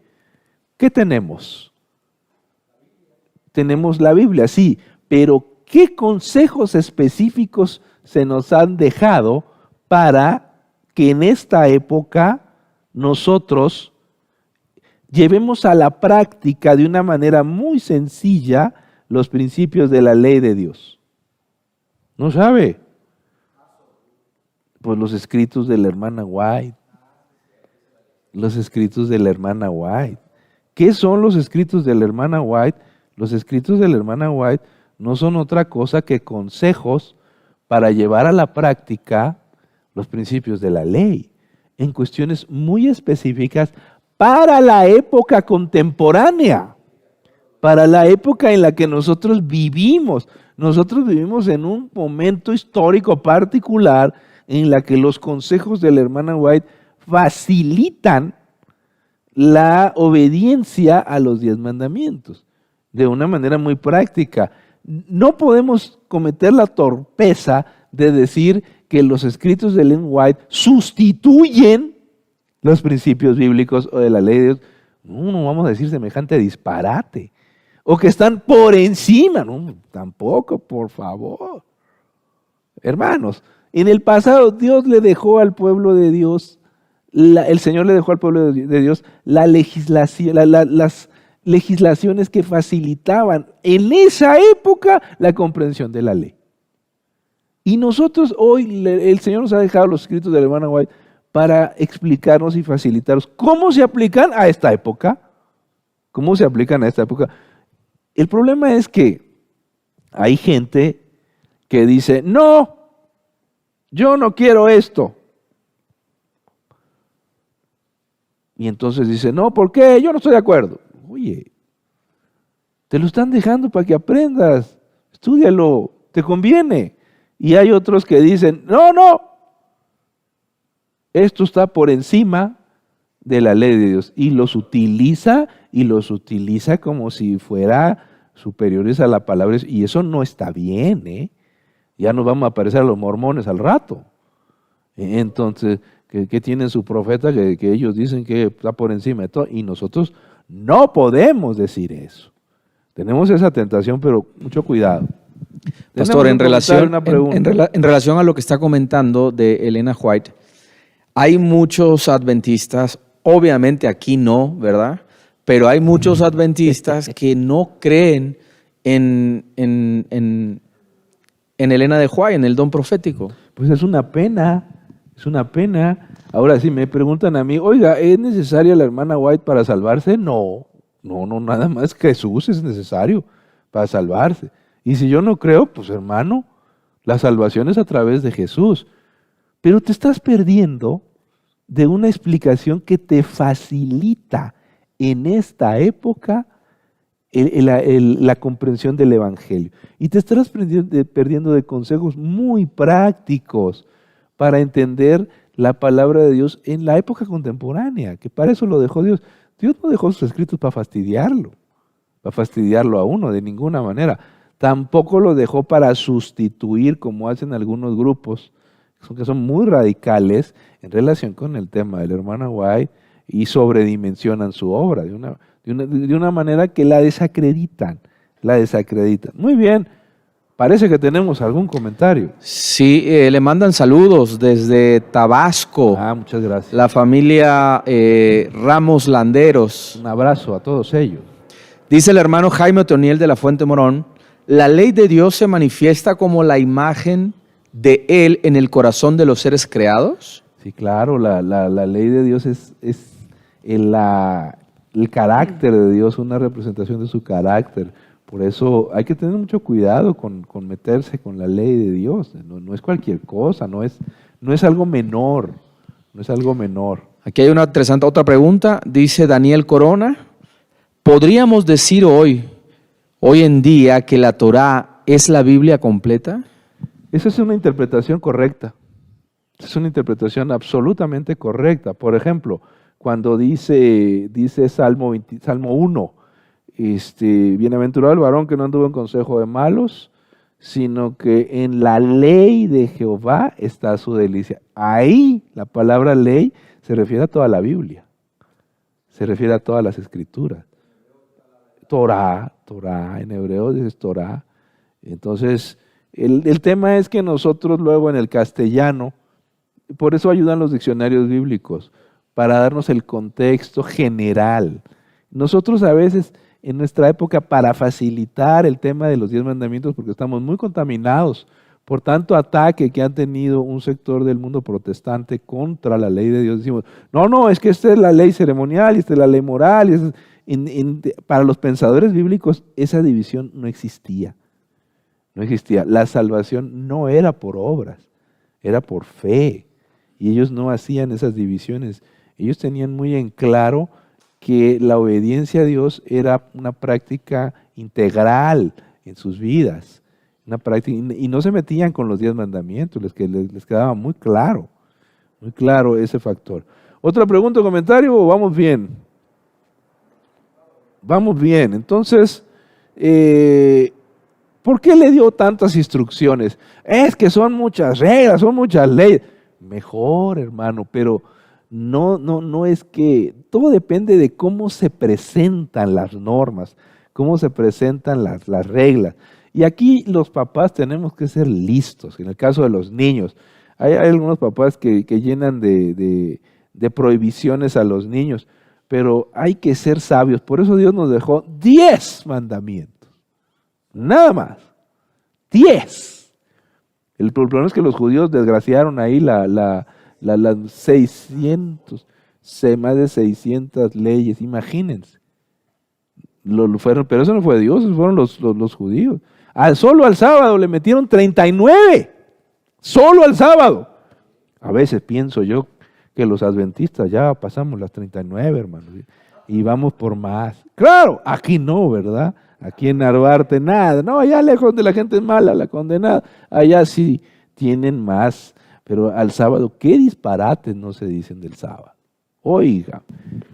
Speaker 1: ¿Qué tenemos? Tenemos la Biblia, sí, pero ¿qué consejos específicos se nos han dejado para que en esta época nosotros llevemos a la práctica de una manera muy sencilla los principios de la ley de Dios? ¿No sabe? Pues los escritos de la hermana White. Los escritos de la hermana White. ¿Qué son los escritos de la hermana White? Los escritos de la hermana White no son otra cosa que consejos para llevar a la práctica los principios de la ley en cuestiones muy específicas para la época contemporánea, para la época en la que nosotros vivimos. Nosotros vivimos en un momento histórico particular en la que los consejos de la hermana White facilitan la obediencia a los 10 mandamientos de una manera muy práctica. No podemos cometer la torpeza de decir que los escritos de Ellen White sustituyen los principios bíblicos o de la ley de Dios. No vamos a decir semejante disparate. O que están por encima. No, tampoco, por favor. Hermanos, en el pasado Dios le dejó al pueblo de Dios, el Señor le dejó al pueblo de Dios la legislación, las legislaciones que facilitaban en esa época la comprensión de la ley. Y nosotros hoy, el Señor nos ha dejado los escritos de la hermana White para explicarnos y facilitarnos cómo se aplican a esta época. ¿Cómo se aplican a esta época? El problema es que hay gente que dice, no, yo no quiero esto. Y entonces dice, no, ¿por qué? Yo no estoy de acuerdo. Oye, te lo están dejando para que aprendas, estúdialo, te conviene. Y hay otros que dicen, no, esto está por encima de la ley de Dios. Y los utiliza como si fuera superiores a la palabra. Y eso no está bien, ¿eh? Ya nos vamos a parecer a los mormones al rato. Entonces, ¿qué tienen su profeta? Que ellos dicen que está por encima de todo. Y nosotros no podemos decir eso. Tenemos esa tentación, pero mucho cuidado.
Speaker 2: Pastor, en relación
Speaker 1: relación
Speaker 2: a lo que está comentando de Elena White, hay muchos adventistas, obviamente aquí no, ¿verdad? Pero hay muchos adventistas que no creen en Elena de White, en el don profético.
Speaker 1: Pues es una pena, es una pena. Ahora, si me preguntan a mí, oiga, ¿es necesaria la hermana White para salvarse? No, nada más Jesús es necesario para salvarse. Y si yo no creo, pues hermano, la salvación es a través de Jesús. Pero te estás perdiendo de una explicación que te facilita en esta época la comprensión del Evangelio. Y te estarás perdiendo de consejos muy prácticos para entender la palabra de Dios en la época contemporánea, que para eso lo dejó Dios. Dios no dejó sus escritos para fastidiarlo a uno de ninguna manera. Tampoco lo dejó para sustituir, como hacen algunos grupos, que son muy radicales en relación con el tema de la hermana White y sobredimensionan su obra de una manera que la desacreditan. Muy bien, parece que tenemos algún comentario.
Speaker 2: Sí, le mandan saludos desde Tabasco.
Speaker 1: Muchas gracias.
Speaker 2: La familia Ramos Landeros.
Speaker 1: Un abrazo a todos ellos.
Speaker 2: Dice el hermano Jaime Otoniel de la Fuente Morón, la ley de Dios se manifiesta como la imagen de Él en el corazón de los seres creados.
Speaker 1: Sí, claro, la ley de Dios es el carácter de Dios, una representación de su carácter. Por eso hay que tener mucho cuidado con meterse con la ley de Dios. No es cualquier cosa, no es algo menor,
Speaker 2: Aquí hay una interesante otra pregunta, dice Daniel Corona, ¿podríamos decir hoy en día que la Torá es la Biblia completa?
Speaker 1: Esa es una interpretación correcta. Es una interpretación absolutamente correcta. Por ejemplo, cuando dice Salmo 1, bienaventurado el varón que no anduvo en consejo de malos, sino que en la ley de Jehová está su delicia. Ahí la palabra ley se refiere a toda la Biblia, se refiere a todas las escrituras. Torá, en hebreo dices Torá. Entonces, el tema es que nosotros luego en el castellano, por eso ayudan los diccionarios bíblicos, para darnos el contexto general. Nosotros a veces en nuestra época, para facilitar el tema de los 10 mandamientos, porque estamos muy contaminados por tanto ataque que han tenido un sector del mundo protestante contra la ley de Dios, decimos, no, es que esta es la ley ceremonial, y esta es la ley moral. Para los pensadores bíblicos esa división no existía. La salvación no era por obras, era por fe. Y ellos no hacían esas divisiones. Ellos tenían muy en claro que la obediencia a Dios era una práctica integral en sus vidas. Y no se metían con los 10 mandamientos, les quedaba muy claro ese factor. ¿Otra pregunta o comentario o vamos bien? Vamos bien. Entonces, ¿por qué le dio tantas instrucciones? Es que son muchas reglas, son muchas leyes. Mejor, hermano, pero no es que todo depende de cómo se presentan las normas, cómo se presentan las reglas. Y aquí los papás tenemos que ser listos. En el caso de los niños, hay algunos papás que llenan de prohibiciones a los niños, pero hay que ser sabios. Por eso Dios nos dejó 10 mandamientos, nada más, 10. El problema es que los judíos desgraciaron ahí las 600, más de 600 leyes, imagínense. Pero eso no fue Dios, esos fueron los judíos. Solo al sábado le metieron 39, solo al sábado. A veces pienso yo que los adventistas ya pasamos las 39, hermanos, y vamos por más. Claro, aquí no, ¿verdad? Aquí en Narvarte nada, no, allá lejos de la gente mala, la condenada, allá sí tienen más, pero al sábado, ¿qué disparates no se dicen del sábado? Oiga,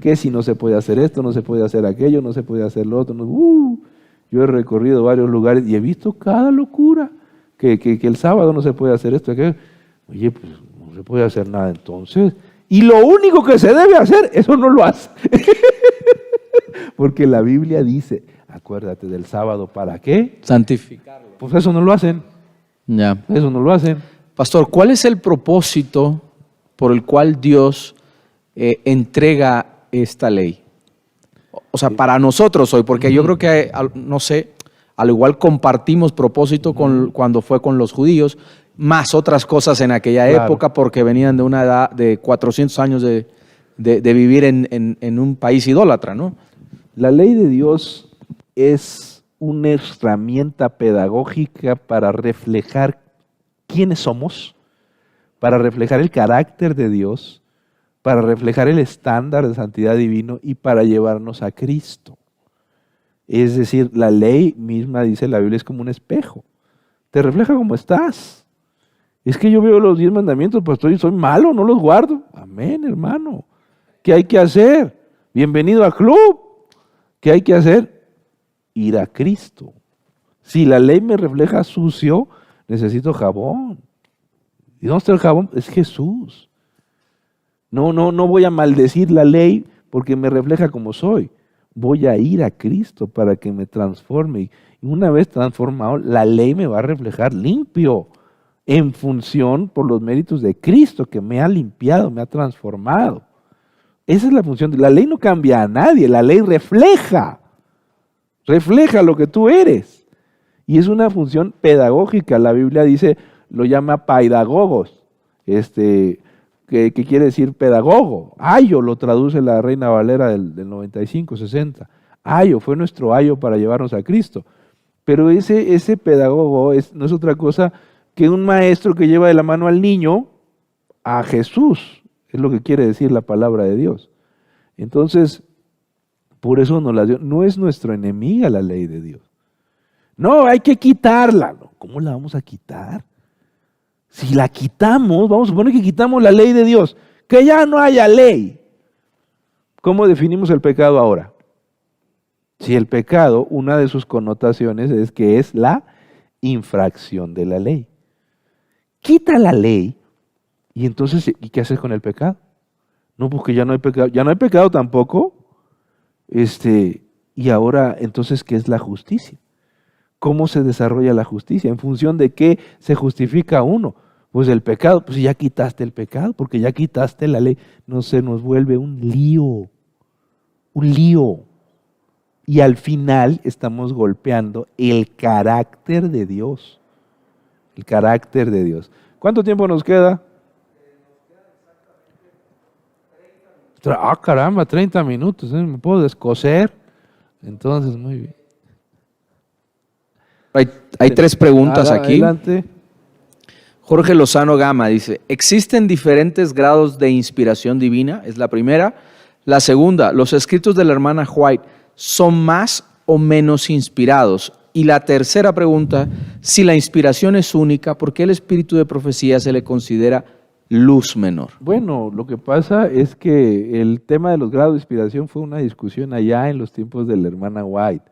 Speaker 1: que si no se puede hacer esto, no se puede hacer aquello, no se puede hacer lo otro. Yo he recorrido varios lugares y he visto cada locura, que el sábado no se puede hacer esto, aquello. Oye, pues no se puede hacer nada entonces. Y lo único que se debe hacer, eso no lo hace. Porque la Biblia dice, acuérdate del sábado, ¿para qué?
Speaker 2: Santificarlo.
Speaker 1: Pues eso no lo hacen,
Speaker 2: Ya.
Speaker 1: eso no lo hacen.
Speaker 2: Pastor, ¿cuál es el propósito por el cual Dios entrega esta ley? O sea, para nosotros hoy, porque yo creo que, no sé, al igual compartimos propósito cuando fue con los judíos, más otras cosas en aquella
Speaker 1: Claro.
Speaker 2: época, porque venían de una edad de 400 años de vivir en un país idólatra, ¿no?
Speaker 1: La ley de Dios es una herramienta pedagógica para reflejar quiénes somos, para reflejar el carácter de Dios, para reflejar el estándar de santidad divino y para llevarnos a Cristo. Es decir, la ley misma, dice la Biblia, es como un espejo. Te refleja cómo estás. Es que yo veo los 10 mandamientos, pastor, y soy malo, no los guardo. Amén, hermano. ¿Qué hay que hacer? Bienvenido al club. ¿Qué hay que hacer? Ir a Cristo. Si la ley me refleja sucio, necesito jabón. ¿Y dónde está el jabón? Es Jesús. No voy a maldecir la ley porque me refleja como soy. Voy a ir a Cristo para que me transforme. Y una vez transformado, la ley me va a reflejar limpio, en función por los méritos de Cristo, que me ha limpiado, me ha transformado. Esa es la función. La ley no cambia a nadie, la ley refleja lo que tú eres. Y es una función pedagógica. La Biblia dice, lo llama paidagogos, que quiere decir pedagogo. Ayo lo traduce la Reina Valera del 95-60. Ayo, fue nuestro ayo para llevarnos a Cristo. Pero ese pedagogo no es otra cosa que un maestro que lleva de la mano al niño a Jesús. Es lo que quiere decir la palabra de Dios. Entonces, por eso nos la dio. No es nuestra enemiga la ley de Dios. No, hay que quitarla. No, ¿cómo la vamos a quitar? Si la quitamos, vamos a suponer que quitamos la ley de Dios, que ya no haya ley. ¿Cómo definimos el pecado ahora? Si el pecado, una de sus connotaciones es que es la infracción de la ley. Quita la ley y entonces, ¿y qué haces con el pecado? No, porque ya no hay pecado. Ya no hay pecado tampoco. Y ahora, entonces, ¿qué es la justicia? ¿Cómo se desarrolla la justicia? ¿En función de qué se justifica uno? Pues el pecado, pues ya quitaste el pecado, porque ya quitaste la ley. No se nos vuelve un lío. Un lío. Y al final estamos golpeando el carácter de Dios. El carácter de Dios. ¿Cuánto tiempo nos queda? Caramba, 30 minutos. ¿Me puedo descoser? Entonces, muy bien.
Speaker 2: Hay 3 preguntas aquí.
Speaker 1: Adelante.
Speaker 2: Jorge Lozano Gama dice, ¿existen diferentes grados de inspiración divina? Es la primera. La segunda, ¿los escritos de la hermana White son más o menos inspirados? Y la tercera pregunta, si la inspiración es única, ¿por qué el espíritu de profecía se le considera luz menor?
Speaker 1: Bueno, lo que pasa es que el tema de los grados de inspiración fue una discusión allá en los tiempos de la hermana White.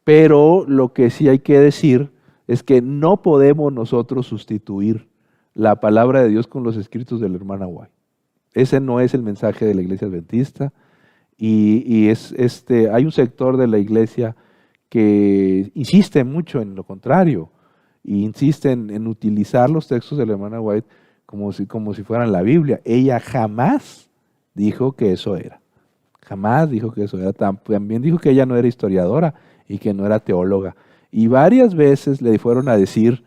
Speaker 1: Pero lo que sí hay que decir es que no podemos nosotros sustituir la palabra de Dios con los escritos de la hermana White. Ese no es el mensaje de la iglesia adventista y hay un sector de la iglesia que insiste mucho en lo contrario y insiste en utilizar los textos de la hermana White como si fueran la Biblia. Ella jamás dijo que eso era. Jamás dijo que eso era. También dijo que ella no era historiadora y que no era teóloga. Y varias veces le fueron a decir,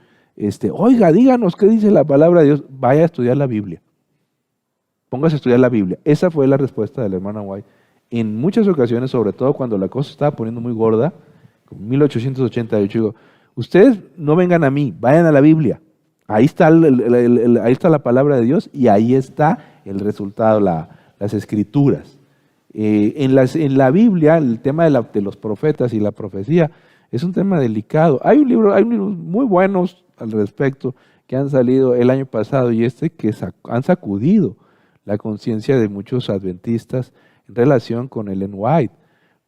Speaker 1: oiga, díganos qué dice la palabra de Dios, vaya a estudiar la Biblia. Póngase a estudiar la Biblia. Esa fue la respuesta de la hermana White. En muchas ocasiones, sobre todo cuando la cosa estaba poniendo muy gorda, en 1888, digo, ustedes no vengan a mí, vayan a la Biblia. Ahí está, ahí está la palabra de Dios y ahí está el resultado, las escrituras. En la Biblia, el tema de los profetas y la profecía es un tema delicado. Hay libros muy buenos al respecto que han salido el año pasado y que han sacudido la conciencia de muchos adventistas en relación con Ellen White.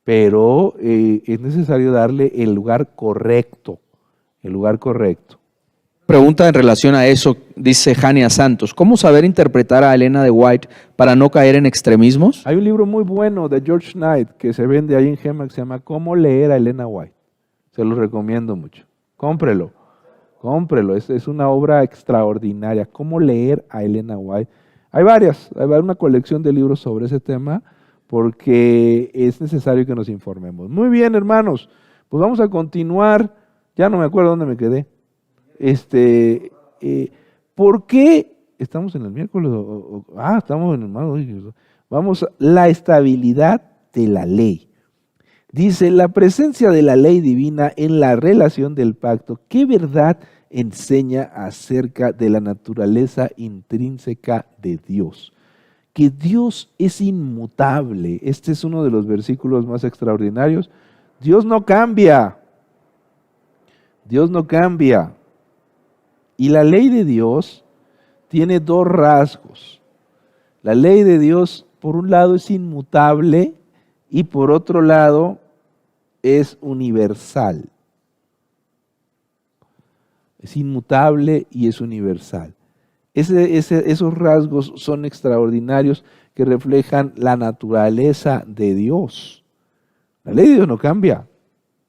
Speaker 1: Pero es necesario darle el lugar correcto. El lugar correcto.
Speaker 2: Pregunta en relación a eso, dice Jania Santos. ¿Cómo saber interpretar a Elena de White para no caer en extremismos?
Speaker 1: Hay un libro muy bueno de George Knight que se vende ahí en Gema que se llama ¿Cómo leer a Elena White? Se lo recomiendo mucho. Cómprelo, cómprelo. Es una obra extraordinaria. ¿Cómo leer a Elena White? Hay una colección de libros sobre ese tema porque es necesario que nos informemos. Muy bien, hermanos. Pues vamos a continuar. Ya no me acuerdo dónde me quedé. ¿Por qué? ¿Estamos en el miércoles? Estamos en el martes. Vamos, la estabilidad de la ley. Dice, la presencia de la ley divina en la relación del pacto, ¿qué verdad enseña acerca de la naturaleza intrínseca de Dios? Que Dios es inmutable. Este es uno de los versículos más extraordinarios. Dios no cambia. Dios no cambia. Y la ley de Dios tiene dos rasgos. La ley de Dios, por un lado, es inmutable y por otro lado, es universal. Es inmutable y es universal. Esos rasgos son extraordinarios que reflejan la naturaleza de Dios. La ley de Dios no cambia.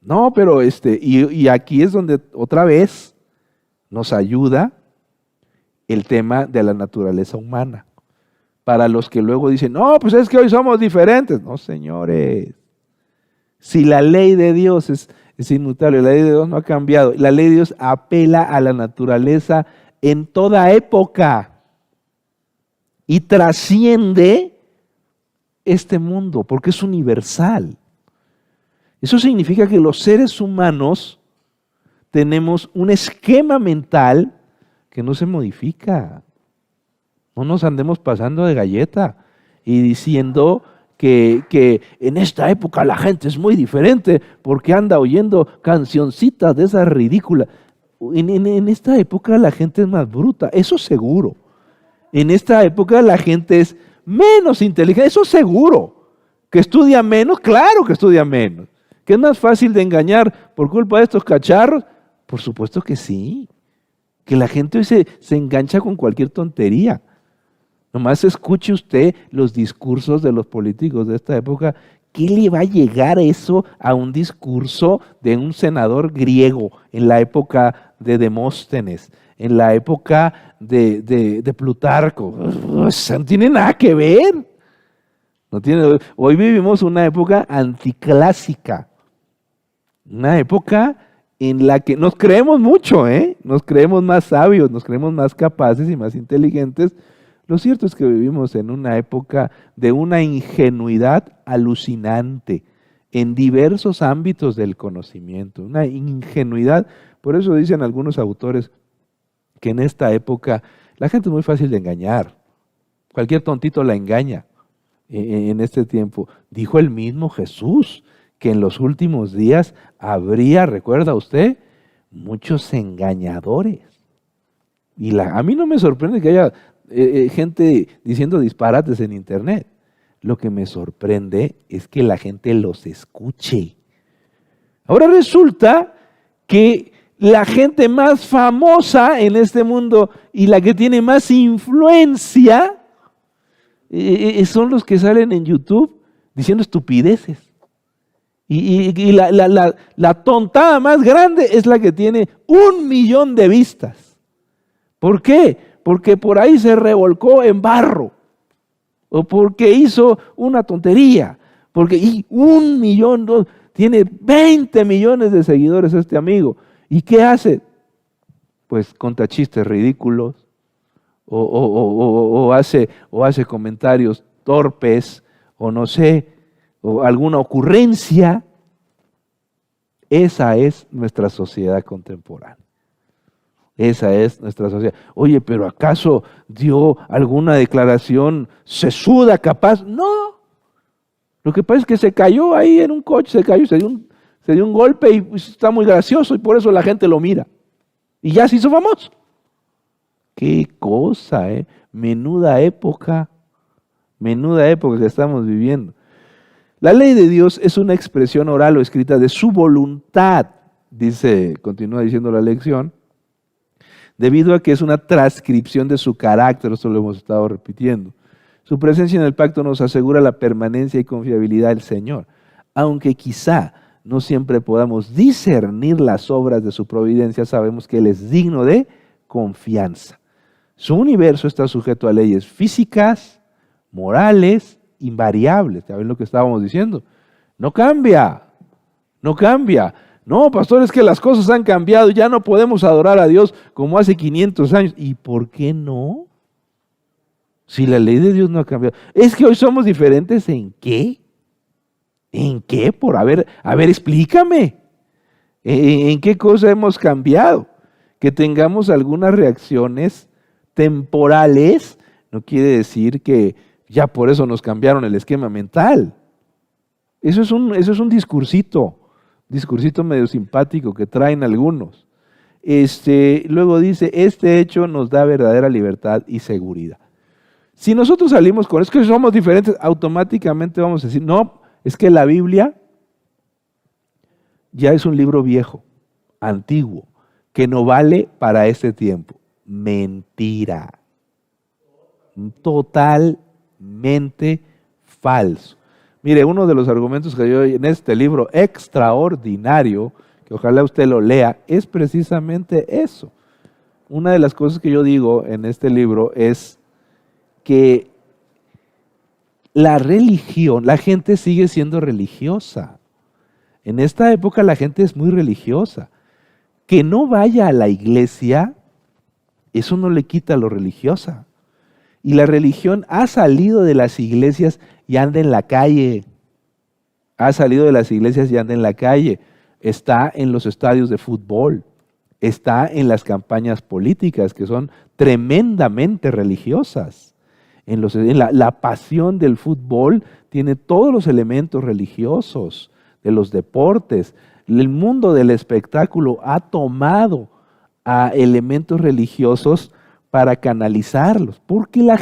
Speaker 1: No, pero y aquí es donde otra vez nos ayuda el tema de la naturaleza humana. Para los que luego dicen, no, pues es que hoy somos diferentes. No, señores. Si la ley de Dios es inmutable, la ley de Dios no ha cambiado. La ley de Dios apela a la naturaleza en toda época y trasciende este mundo porque es universal. Eso significa que los seres humanos tenemos un esquema mental que no se modifica. No nos andemos pasando de galleta y diciendo que en esta época la gente es muy diferente porque anda oyendo cancioncitas de esas ridículas. En esta época la gente es más bruta, eso seguro. En esta época la gente es menos inteligente, eso seguro. Que estudia menos, claro que estudia menos. ¿Que es más fácil de engañar por culpa de estos cacharros? Por supuesto que sí. Que la gente hoy se engancha con cualquier tontería. Nomás escuche usted los discursos de los políticos de esta época. ¿Qué le va a llegar eso a un discurso de un senador griego en la época de Demóstenes, en la época de Plutarco? Eso no tiene nada que ver. Hoy vivimos una época anticlásica, una época en la que nos creemos mucho, nos creemos más sabios, nos creemos más capaces y más inteligentes. Lo cierto es que vivimos en una época de una ingenuidad alucinante en diversos ámbitos del conocimiento, una ingenuidad. Por eso dicen algunos autores que en esta época la gente es muy fácil de engañar. Cualquier tontito la engaña en este tiempo. Dijo el mismo Jesús que en los últimos días habría, ¿recuerda usted? Muchos engañadores. Y a mí no me sorprende que haya gente diciendo disparates en internet. Lo que me sorprende es que la gente los escuche. Ahora resulta que la gente más famosa en este mundo y la que tiene más influencia son los que salen en YouTube diciendo estupideces. Y la tontada más grande es la que tiene 1 millón de vistas. ¿Por qué? Porque por ahí se revolcó en barro, o porque hizo una tontería, porque 1 millón, tiene 20 millones de seguidores este amigo. ¿Y qué hace? Pues conta chistes ridículos, o hace comentarios torpes, o no sé, o alguna ocurrencia. Esa es nuestra sociedad contemporánea. Esa es nuestra sociedad. Oye, pero ¿acaso dio alguna declaración sesuda, capaz? No. Lo que pasa es que se cayó ahí en un coche, se dio un golpe y pues, está muy gracioso y por eso la gente lo mira. Y ya se hizo famoso. Qué cosa, menuda época que estamos viviendo. La ley de Dios es una expresión oral o escrita de su voluntad, continúa diciendo la lección, debido a que es una transcripción de su carácter, esto lo hemos estado repitiendo. Su presencia en el pacto nos asegura la permanencia y confiabilidad del Señor, aunque quizá no siempre podamos discernir las obras de su providencia, sabemos que Él es digno de confianza. Su universo está sujeto a leyes físicas, morales, invariables. ¿Saben lo que estábamos diciendo? No cambia, no cambia. No, pastor, es que las cosas han cambiado, ya no podemos adorar a Dios como hace 500 años. ¿Y por qué no? Si la ley de Dios no ha cambiado. Es que hoy somos diferentes ¿en qué? ¿En qué? A ver, explícame. ¿En qué cosa hemos cambiado? Que tengamos algunas reacciones temporales no quiere decir que ya por eso nos cambiaron el esquema mental. Eso es un discursito medio simpático que traen algunos. Luego dice, este hecho nos da verdadera libertad y seguridad. Si nosotros salimos con es que somos diferentes, automáticamente vamos a decir, no, es que la Biblia ya es un libro viejo, antiguo, que no vale para este tiempo. Mentira. Totalmente falso. Mire, uno de los argumentos que yo en este libro extraordinario, que ojalá usted lo lea, es precisamente eso. Una de las cosas que yo digo en este libro es que la religión, la gente sigue siendo religiosa. En esta época la gente es muy religiosa. Que no vaya a la iglesia, eso no le quita lo religiosa. Y la religión ha salido de las iglesias y anda en la calle. Ha salido de las iglesias y anda en la calle. Está en los estadios de fútbol. Está en las campañas políticas que son tremendamente religiosas. La pasión del fútbol tiene todos los elementos religiosos, de los deportes. El mundo del espectáculo ha tomado a elementos religiosos para canalizarlos, porque la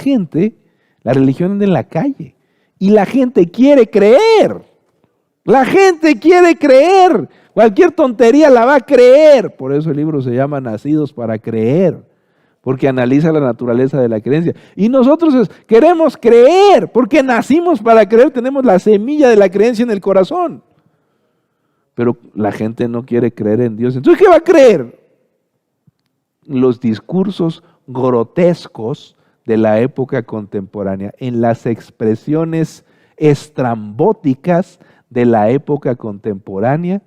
Speaker 1: religión anda en la calle y la gente quiere creer. La gente quiere creer. Cualquier tontería la va a creer. Por eso el libro se llama Nacidos para Creer, porque analiza la naturaleza de la creencia. Y nosotros queremos creer, porque nacimos para creer, tenemos la semilla de la creencia en el corazón. Pero la gente no quiere creer en Dios. Entonces, ¿qué va a creer? Los discursos grotescos de la época contemporánea, en las expresiones estrambóticas de la época contemporánea,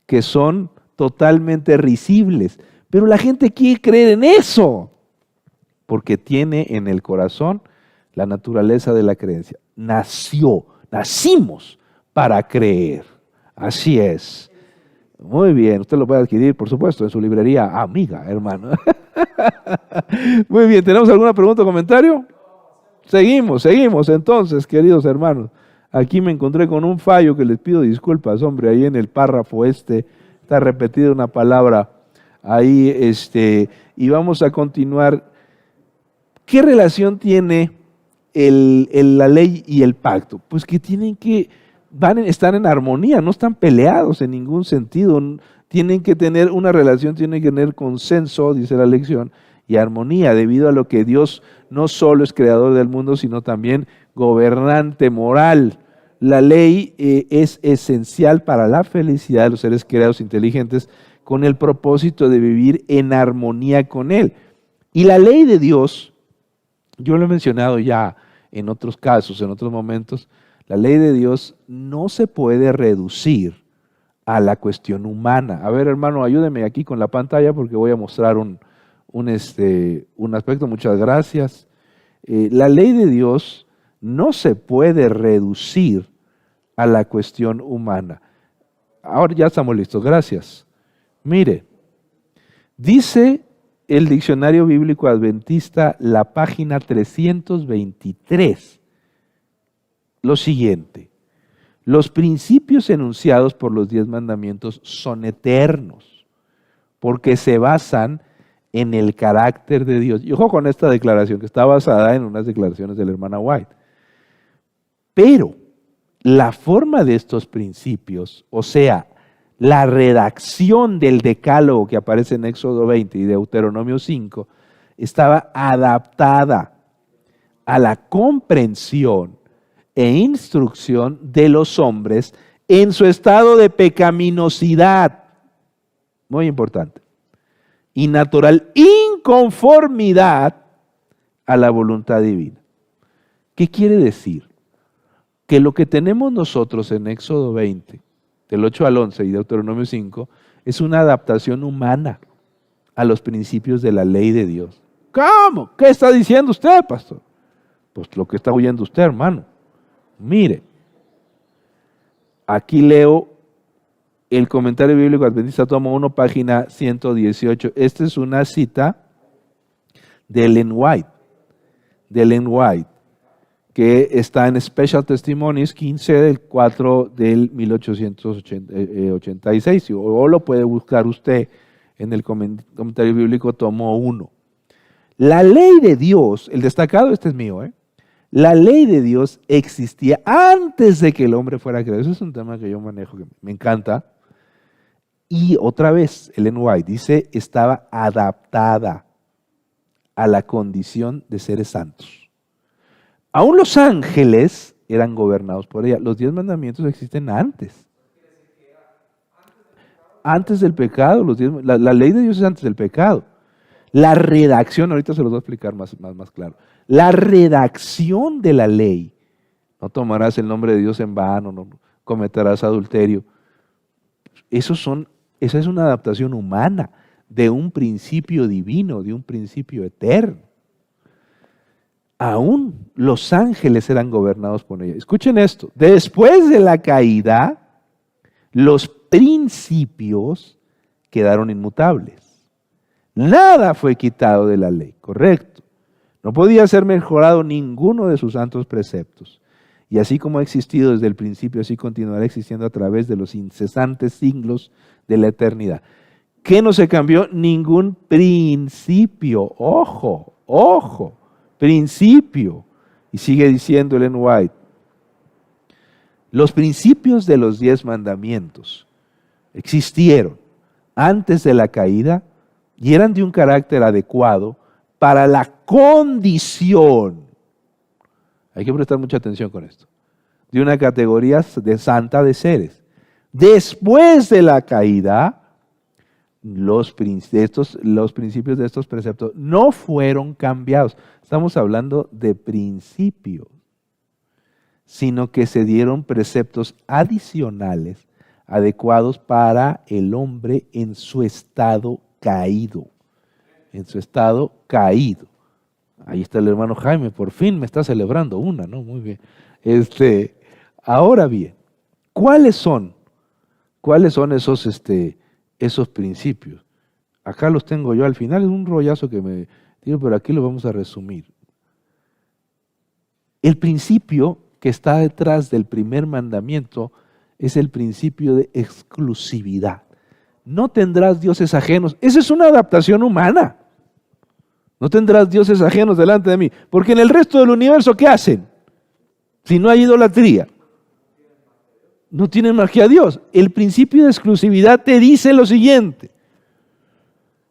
Speaker 1: que son totalmente risibles. Pero la gente quiere creer en eso, porque tiene en el corazón la naturaleza de la creencia. Nacimos para creer. Así es. Muy bien, usted lo puede adquirir, por supuesto, en su librería amiga, hermano. Muy bien, ¿tenemos alguna pregunta o comentario? Seguimos entonces, queridos hermanos. Aquí me encontré con un fallo que les pido disculpas, hombre, ahí en el párrafo está repetida una palabra ahí, y vamos a continuar. ¿Qué relación tiene la ley y el pacto? Pues que están en armonía, no están peleados en ningún sentido, tienen que tener una relación, tienen que tener consenso, dice la lección, y armonía, debido a lo que Dios no solo es creador del mundo, sino también gobernante moral. La ley es esencial para la felicidad de los seres creados inteligentes con el propósito de vivir en armonía con Él. Y la ley de Dios, yo lo he mencionado ya en otros casos, en otros momentos, la ley de Dios no se puede reducir a la cuestión humana. A ver, hermano, ayúdeme aquí con la pantalla porque voy a mostrar un aspecto. Muchas gracias. La ley de Dios no se puede reducir a la cuestión humana. Ahora ya estamos listos, gracias. Mire, dice el Diccionario Bíblico Adventista, la página 323, lo siguiente: los principios enunciados por los 10 mandamientos son eternos, porque se basan en el carácter de Dios. Y ojo con esta declaración, que está basada en unas declaraciones de la hermana White. Pero la forma de estos principios, o sea, la redacción del decálogo que aparece en Éxodo 20 y Deuteronomio 5 estaba adaptada a la comprensión e instrucción de los hombres en su estado de pecaminosidad, muy importante, y natural inconformidad a la voluntad divina. ¿Qué quiere decir? Que lo que tenemos nosotros en Éxodo 20, del 8 al 11 y Deuteronomio 5, es una adaptación humana a los principios de la ley de Dios. ¿Cómo? ¿Qué está diciendo usted, pastor? Pues lo que está oyendo usted, hermano. Mire, aquí leo el comentario bíblico adventista, tomo 1, página 118. Esta es una cita de Ellen White, que está en Special Testimonies 15 del 4 del 1886, o lo puede buscar usted en el comentario bíblico, tomo 1. La ley de Dios, el destacado este es mío, la ley de Dios existía antes de que el hombre fuera creado. Eso es un tema que yo manejo, que me encanta. Y otra vez, Ellen White dice, estaba adaptada a la condición de seres santos. Aún los ángeles eran gobernados por ella. Los 10 mandamientos existen antes. Antes del pecado, la ley de Dios es antes del pecado. La redacción, ahorita se los voy a explicar más claro. La redacción de la ley, no tomarás el nombre de Dios en vano, no cometerás adulterio. Esa es una adaptación humana de un principio divino, de un principio eterno. Aún los ángeles eran gobernados por ella. Escuchen esto, después de la caída, los principios quedaron inmutables. Nada fue quitado de la ley, correcto. No podía ser mejorado ninguno de sus santos preceptos. Y así como ha existido desde el principio, así continuará existiendo a través de los incesantes siglos de la eternidad. ¿Qué no se cambió? Ningún principio. Ojo, principio. Y sigue diciendo Ellen White, los principios de los 10 mandamientos existieron antes de la caída y eran de un carácter adecuado para la condición, hay que prestar mucha atención con esto, de una categoría de santa de seres. Después de la caída, los principios de estos preceptos no fueron cambiados. Estamos hablando de principios, sino que se dieron preceptos adicionales adecuados para el hombre en su estado caído. En su estado caído. Ahí está el hermano Jaime, por fin me está celebrando una, ¿no? Muy bien. Ahora bien, ¿cuáles son esos principios? Acá los tengo yo al final, es un rollazo que me digo, pero aquí lo vamos a resumir. El principio que está detrás del primer mandamiento es el principio de exclusividad. No tendrás dioses ajenos. Esa es una adaptación humana. No tendrás dioses ajenos delante de mí. Porque en el resto del universo, ¿qué hacen? Si no hay idolatría, no tienen más que a Dios. El principio de exclusividad te dice lo siguiente: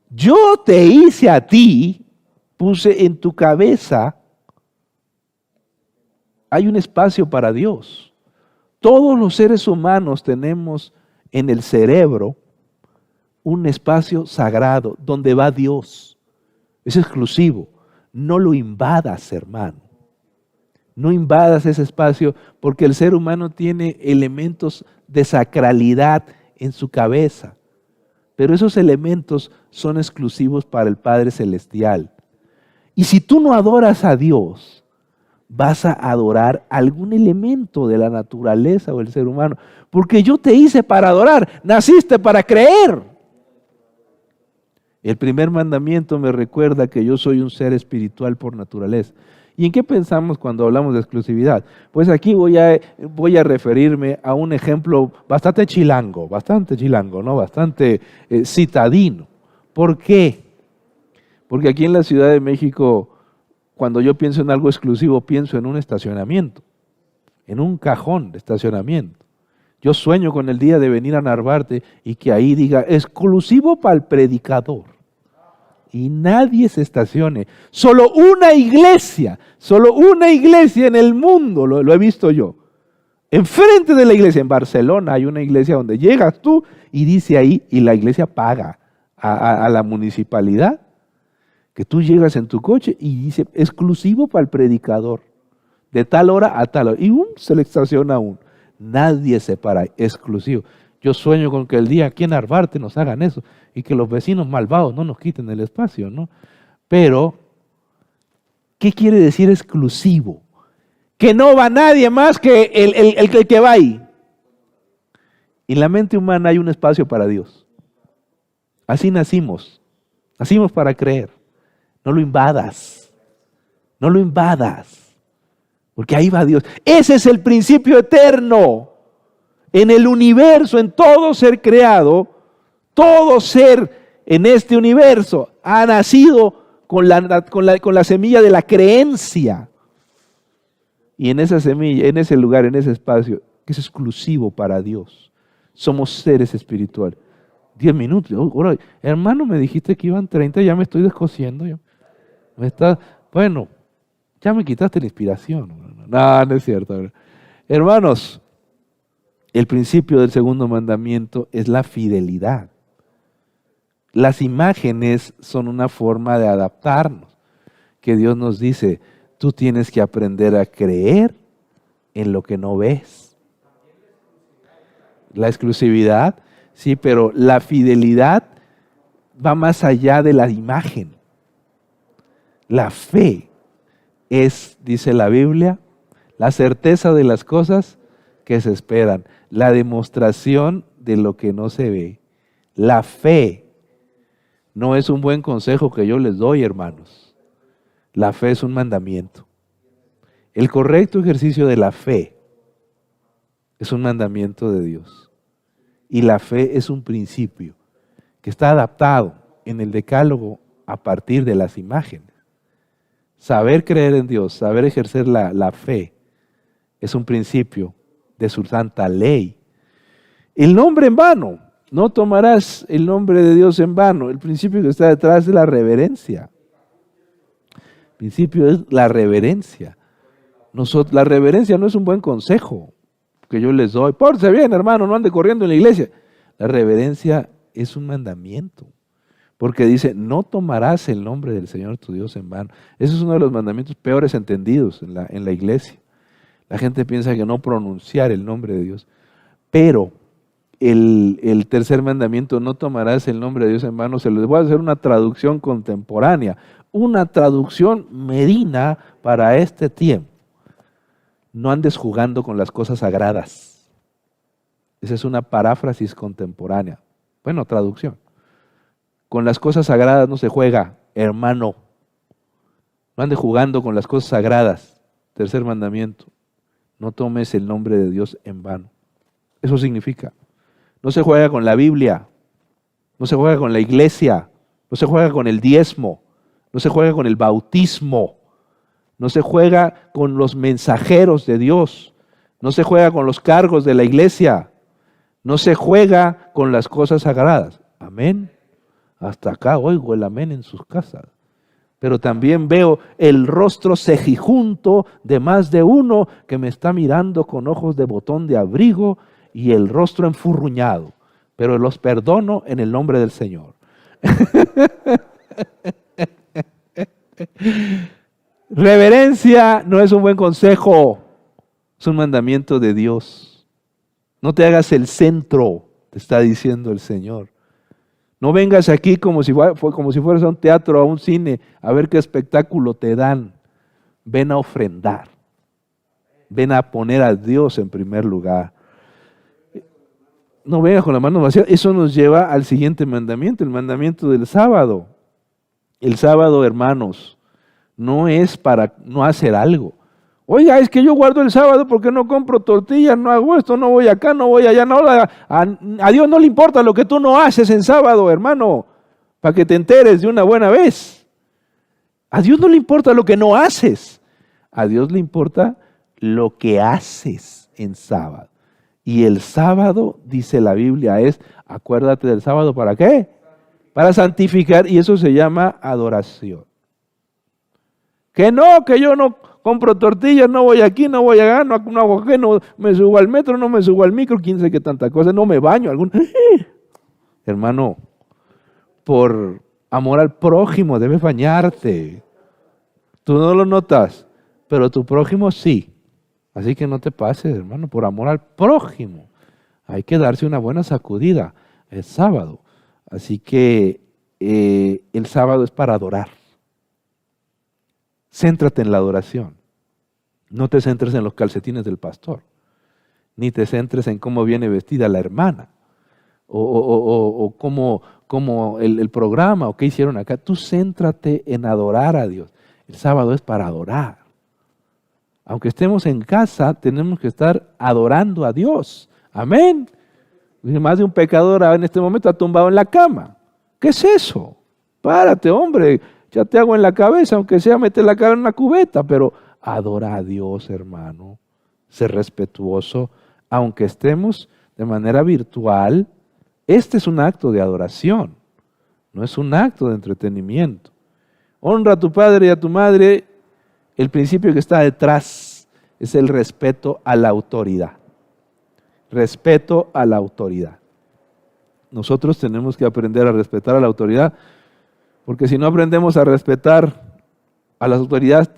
Speaker 1: yo te hice a ti, puse en tu cabeza, hay un espacio para Dios. Todos los seres humanos tenemos en el cerebro un espacio sagrado donde va Dios. Es exclusivo. No lo invadas, hermano. No invadas ese espacio porque el ser humano tiene elementos de sacralidad en su cabeza. Pero esos elementos son exclusivos para el Padre Celestial. Y si tú no adoras a Dios, vas a adorar algún elemento de la naturaleza o del ser humano. Porque yo te hice para adorar, naciste para creer. El primer mandamiento me recuerda que yo soy un ser espiritual por naturaleza. ¿Y en qué pensamos cuando hablamos de exclusividad? Pues aquí voy a referirme a un ejemplo bastante chilango, ¿no? Bastante citadino. ¿Por qué? Porque aquí en la Ciudad de México, cuando yo pienso en algo exclusivo, pienso en un estacionamiento, en un cajón de estacionamiento. Yo sueño con el día de venir a Narvarte y que ahí diga, exclusivo para el predicador. Y nadie se estacione. Solo una iglesia en el mundo, lo he visto yo. Enfrente de la iglesia, en Barcelona, hay una iglesia donde llegas tú y dice ahí, y la iglesia paga a la municipalidad, que tú llegas en tu coche y dice, exclusivo para el predicador, de tal hora a tal hora. Y se le estaciona uno. Nadie se para, exclusivo. Yo sueño con que el día aquí en Narvarte nos hagan eso y que los vecinos malvados no nos quiten el espacio, ¿no? Pero, ¿qué quiere decir exclusivo? Que no va nadie más que el que va ahí. En la mente humana hay un espacio para Dios. Así nacimos para creer. No lo invadas, porque ahí va Dios. Ese es el principio eterno. En el universo, en todo ser creado, todo ser en este universo ha nacido con la semilla de la creencia. Y en esa semilla, en ese lugar, en ese espacio, que es exclusivo para Dios, somos seres espirituales. 10 minutos. Ahora, hermano, me dijiste que iban 30, ya me estoy descosiendo. Bueno, ya me quitaste la inspiración. No es cierto. Hermanos, el principio del segundo mandamiento es la fidelidad. Las imágenes son una forma de adaptarnos, que Dios nos dice, tú tienes que aprender a creer en lo que no ves. La exclusividad, sí, pero la fidelidad va más allá de la imagen. La fe es, dice la Biblia, la certeza de las cosas que se esperan, la demostración de lo que no se ve. La fe no es un buen consejo que yo les doy, hermanos. La fe es un mandamiento. El correcto ejercicio de la fe es un mandamiento de Dios. Y la fe es un principio que está adaptado en el decálogo a partir de las imágenes. Saber creer en Dios, saber ejercer la fe, es un principio de su santa ley. El nombre en vano, no tomarás el nombre de Dios en vano. El principio que está detrás es la reverencia. El principio es la reverencia. La reverencia no es un buen consejo que yo les doy. Pórtese bien, hermano, no ande corriendo en la iglesia. La reverencia es un mandamiento. Porque dice, no tomarás el nombre del Señor tu Dios en vano. Ese es uno de los mandamientos peores entendidos en la iglesia. La gente piensa que no pronunciar el nombre de Dios. Pero el tercer mandamiento, no tomarás el nombre de Dios en vano, se les voy a hacer una traducción contemporánea, una traducción medina para este tiempo. No andes jugando con las cosas sagradas. Esa es una paráfrasis contemporánea. Bueno, traducción. Con las cosas sagradas no se juega, hermano. No andes jugando con las cosas sagradas. Tercer mandamiento. No tomes el nombre de Dios en vano. Eso significa. No se juega con la Biblia. No se juega con la iglesia. No se juega con el diezmo. No se juega con el bautismo. No se juega con los mensajeros de Dios. No se juega con los cargos de la iglesia. No se juega con las cosas sagradas. Amén. Hasta acá oigo el amén en sus casas. Pero también veo el rostro cejijunto de más de uno que me está mirando con ojos de botón de abrigo y el rostro enfurruñado. Pero los perdono en el nombre del Señor. Reverencia no es un buen consejo, es un mandamiento de Dios. No te hagas el centro, te está diciendo el Señor. No vengas aquí como si fueras a un teatro, a un cine, a ver qué espectáculo te dan. Ven a ofrendar. Ven a poner a Dios en primer lugar. No vengas con la mano vacía. Eso nos lleva al siguiente mandamiento, el mandamiento del sábado. El sábado, hermanos, no es para no hacer algo. Oiga, es que yo guardo el sábado porque no compro tortillas, no hago esto, no voy acá, no voy allá. No, a Dios no le importa lo que tú no haces en sábado, hermano, para que te enteres de una buena vez. A Dios no le importa lo que no haces. A Dios le importa lo que haces en sábado. Y el sábado, dice la Biblia, es, acuérdate del sábado, ¿para qué? Para santificar, y eso se llama adoración. Que no, que yo no compro tortillas, no voy aquí, no voy allá, no hago qué, no me subo al metro, no me subo al micro, quién sabe qué tanta cosa, no me baño. Hermano, por amor al prójimo debes bañarte. Tú no lo notas, pero tu prójimo sí. Así que no te pases, hermano, por amor al prójimo. Hay que darse una buena sacudida el sábado. Así que el sábado es para adorar. Céntrate en la adoración. No te centres en los calcetines del pastor, ni te centres en cómo viene vestida la hermana, o cómo el programa, o qué hicieron acá. Tú céntrate en adorar a Dios. El sábado es para adorar. Aunque estemos en casa, tenemos que estar adorando a Dios. Amén. Más de un pecador en este momento ha tumbado en la cama. ¿Qué es eso? Párate, hombre. Ya te hago en la cabeza, aunque sea meter la cabeza en una cubeta, pero adora a Dios, hermano. Sé respetuoso. Aunque estemos de manera virtual, este es un acto de adoración. No es un acto de entretenimiento. Honra a tu padre y a tu madre. El principio que está detrás es el respeto a la autoridad. Respeto a la autoridad. Nosotros tenemos que aprender a respetar a la autoridad, porque si no aprendemos a respetar a las autoridades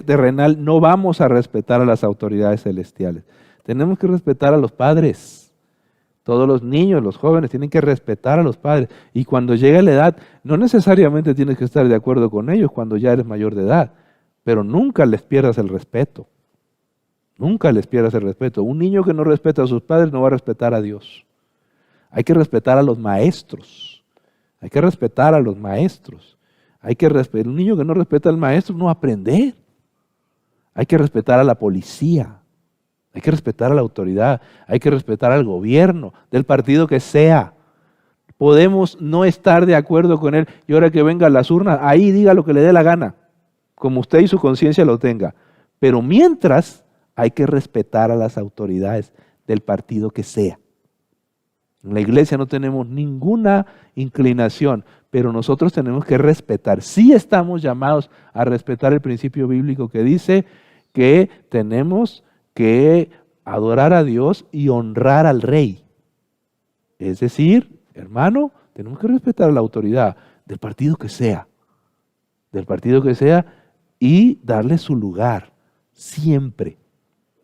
Speaker 1: terrenales, no vamos a respetar a las autoridades celestiales. Tenemos que respetar a los padres. Todos los niños, los jóvenes tienen que respetar a los padres. Y cuando llegue la edad, no necesariamente tienes que estar de acuerdo con ellos cuando ya eres mayor de edad, pero nunca les pierdas el respeto. Nunca les pierdas el respeto. Un niño que no respeta a sus padres no va a respetar a Dios. Hay que respetar a los maestros. Hay que respetar a los maestros. Un niño que no respeta al maestro no va a aprender. Hay que respetar a la policía. Hay que respetar a la autoridad. Hay que respetar al gobierno, del partido que sea. Podemos no estar de acuerdo con él y ahora que venga a las urnas, ahí diga lo que le dé la gana, como usted y su conciencia lo tenga. Pero mientras, hay que respetar a las autoridades del partido que sea. En la iglesia no tenemos ninguna inclinación, pero nosotros tenemos que respetar. Sí estamos llamados a respetar el principio bíblico que dice que tenemos que adorar a Dios y honrar al rey. Es decir, hermano, tenemos que respetar a la autoridad del partido que sea. Del partido que sea y darle su lugar, siempre.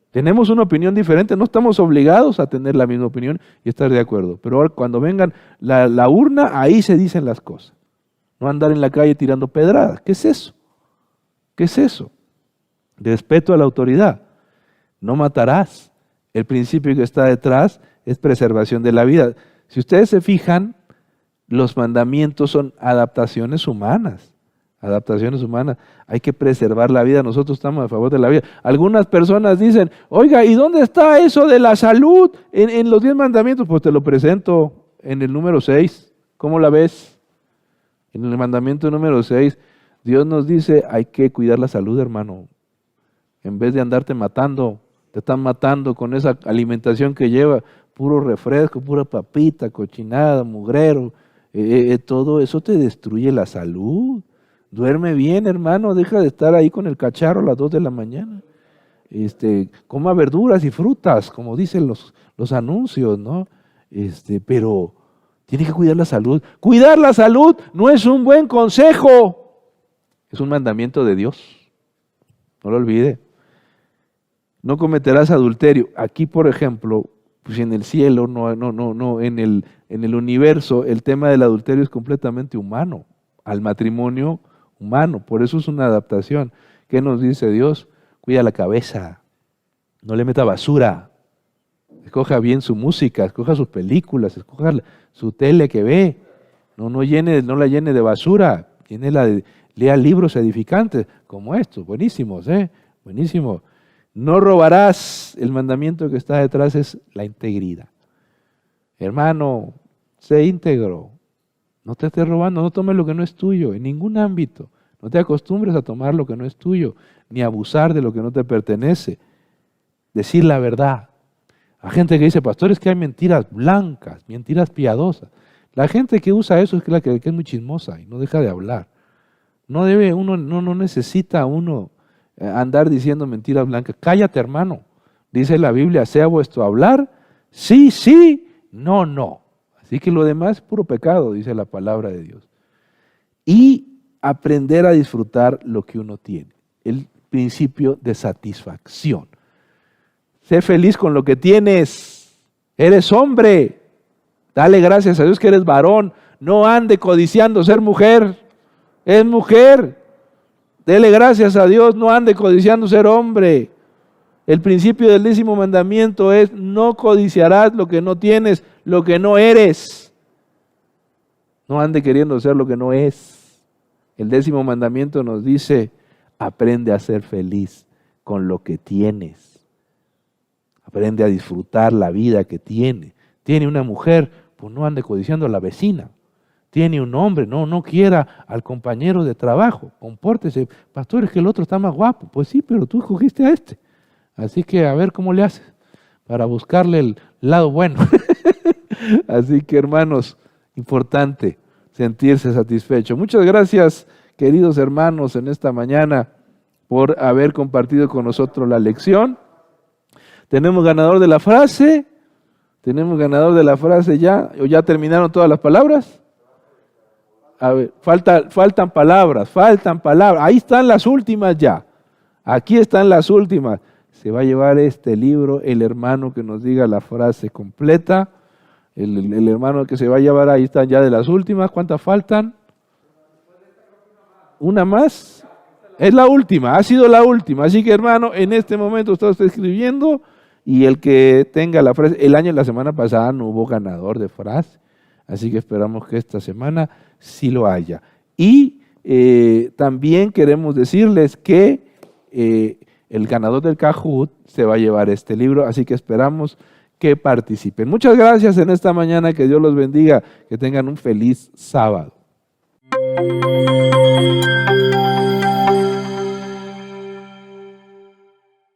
Speaker 1: Tenemos una opinión diferente, no estamos obligados a tener la misma opinión y estar de acuerdo. Pero ahora cuando vengan la urna, ahí se dicen las cosas. No andar en la calle tirando pedradas. ¿Qué es eso? ¿Qué es eso? Respeto a la autoridad. No matarás. El principio que está detrás es preservación de la vida. Si ustedes se fijan, los mandamientos son adaptaciones humanas. Adaptaciones humanas, hay que preservar la vida, nosotros estamos a favor de la vida. Algunas personas dicen, oiga, ¿y dónde está eso de la salud en los 10 mandamientos? Pues te lo presento en el número 6, ¿cómo la ves? En el mandamiento número 6, Dios nos dice, hay que cuidar la salud, hermano. En vez de andarte matando, te están matando con esa alimentación que lleva, puro refresco, pura papita, cochinada, mugrero, todo eso te destruye la salud. Duerme bien, hermano, deja de estar ahí con el cacharro a las 2 de la mañana. Coma verduras y frutas, como dicen los anuncios, ¿no? Pero tiene que cuidar la salud. Cuidar la salud no es un buen consejo, es un mandamiento de Dios. No lo olvide. No cometerás adulterio. Aquí, por ejemplo, pues en el cielo, en el universo, el tema del adulterio es completamente humano. Al matrimonio humano, por eso es una adaptación. ¿Qué nos dice Dios? Cuida la cabeza, no le meta basura, escoja bien su música, escoja sus películas, escoja su tele que ve, no la llene de basura, lea libros edificantes como estos, buenísimos, buenísimos. No robarás, el mandamiento que está detrás es la integridad. Hermano, sé íntegro. No te estés robando, no tomes lo que no es tuyo, en ningún ámbito. No te acostumbres a tomar lo que no es tuyo, ni a abusar de lo que no te pertenece. Decir la verdad. Hay gente que dice, pastor, es que hay mentiras blancas, mentiras piadosas. La gente que usa eso es la que es muy chismosa y no deja de hablar. No necesita uno andar diciendo mentiras blancas. Cállate, hermano. Dice la Biblia, sea vuestro hablar, sí, sí, no, no. Así que lo demás es puro pecado, dice la palabra de Dios. Y aprender a disfrutar lo que uno tiene. El principio de satisfacción. Sé feliz con lo que tienes. Eres hombre. Dale gracias a Dios que eres varón. No ande codiciando ser mujer. Es mujer. Dele gracias a Dios. No ande codiciando ser hombre. El principio del 10º mandamiento es: no codiciarás lo que no tienes, lo que no eres. No ande queriendo ser lo que no es. El 10º mandamiento nos dice: aprende a ser feliz con lo que tienes. Aprende a disfrutar la vida que tiene. Tiene una mujer, pues no ande codiciando a la vecina. Tiene un hombre, no quiera al compañero de trabajo. Compórtese. Pastor, es que el otro está más guapo. Pues sí, pero tú escogiste a este. Así que a ver cómo le haces para buscarle el lado bueno. Así que, hermanos, importante sentirse satisfecho. Muchas gracias, queridos hermanos, en esta mañana por haber compartido con nosotros la lección. ¿Tenemos ganador de la frase? ¿Tenemos ganador de la frase ya? ¿O ya terminaron todas las palabras? A ver, faltan palabras. Ahí están las últimas ya. Aquí están las últimas. Se va a llevar este libro el hermano que nos diga la frase completa. El hermano que se va a llevar, ahí están ya de las últimas. ¿Cuántas faltan? ¿Una más? Es la última, ha sido la última. Así que, hermano, en este momento usted está escribiendo, y el que tenga la frase, la semana pasada no hubo ganador de frase, así que esperamos que esta semana sí lo haya. Y también queremos decirles que el ganador del Kahoot se va a llevar este libro, así que esperamos que participen. Muchas gracias en esta mañana, que Dios los bendiga, que tengan un feliz sábado.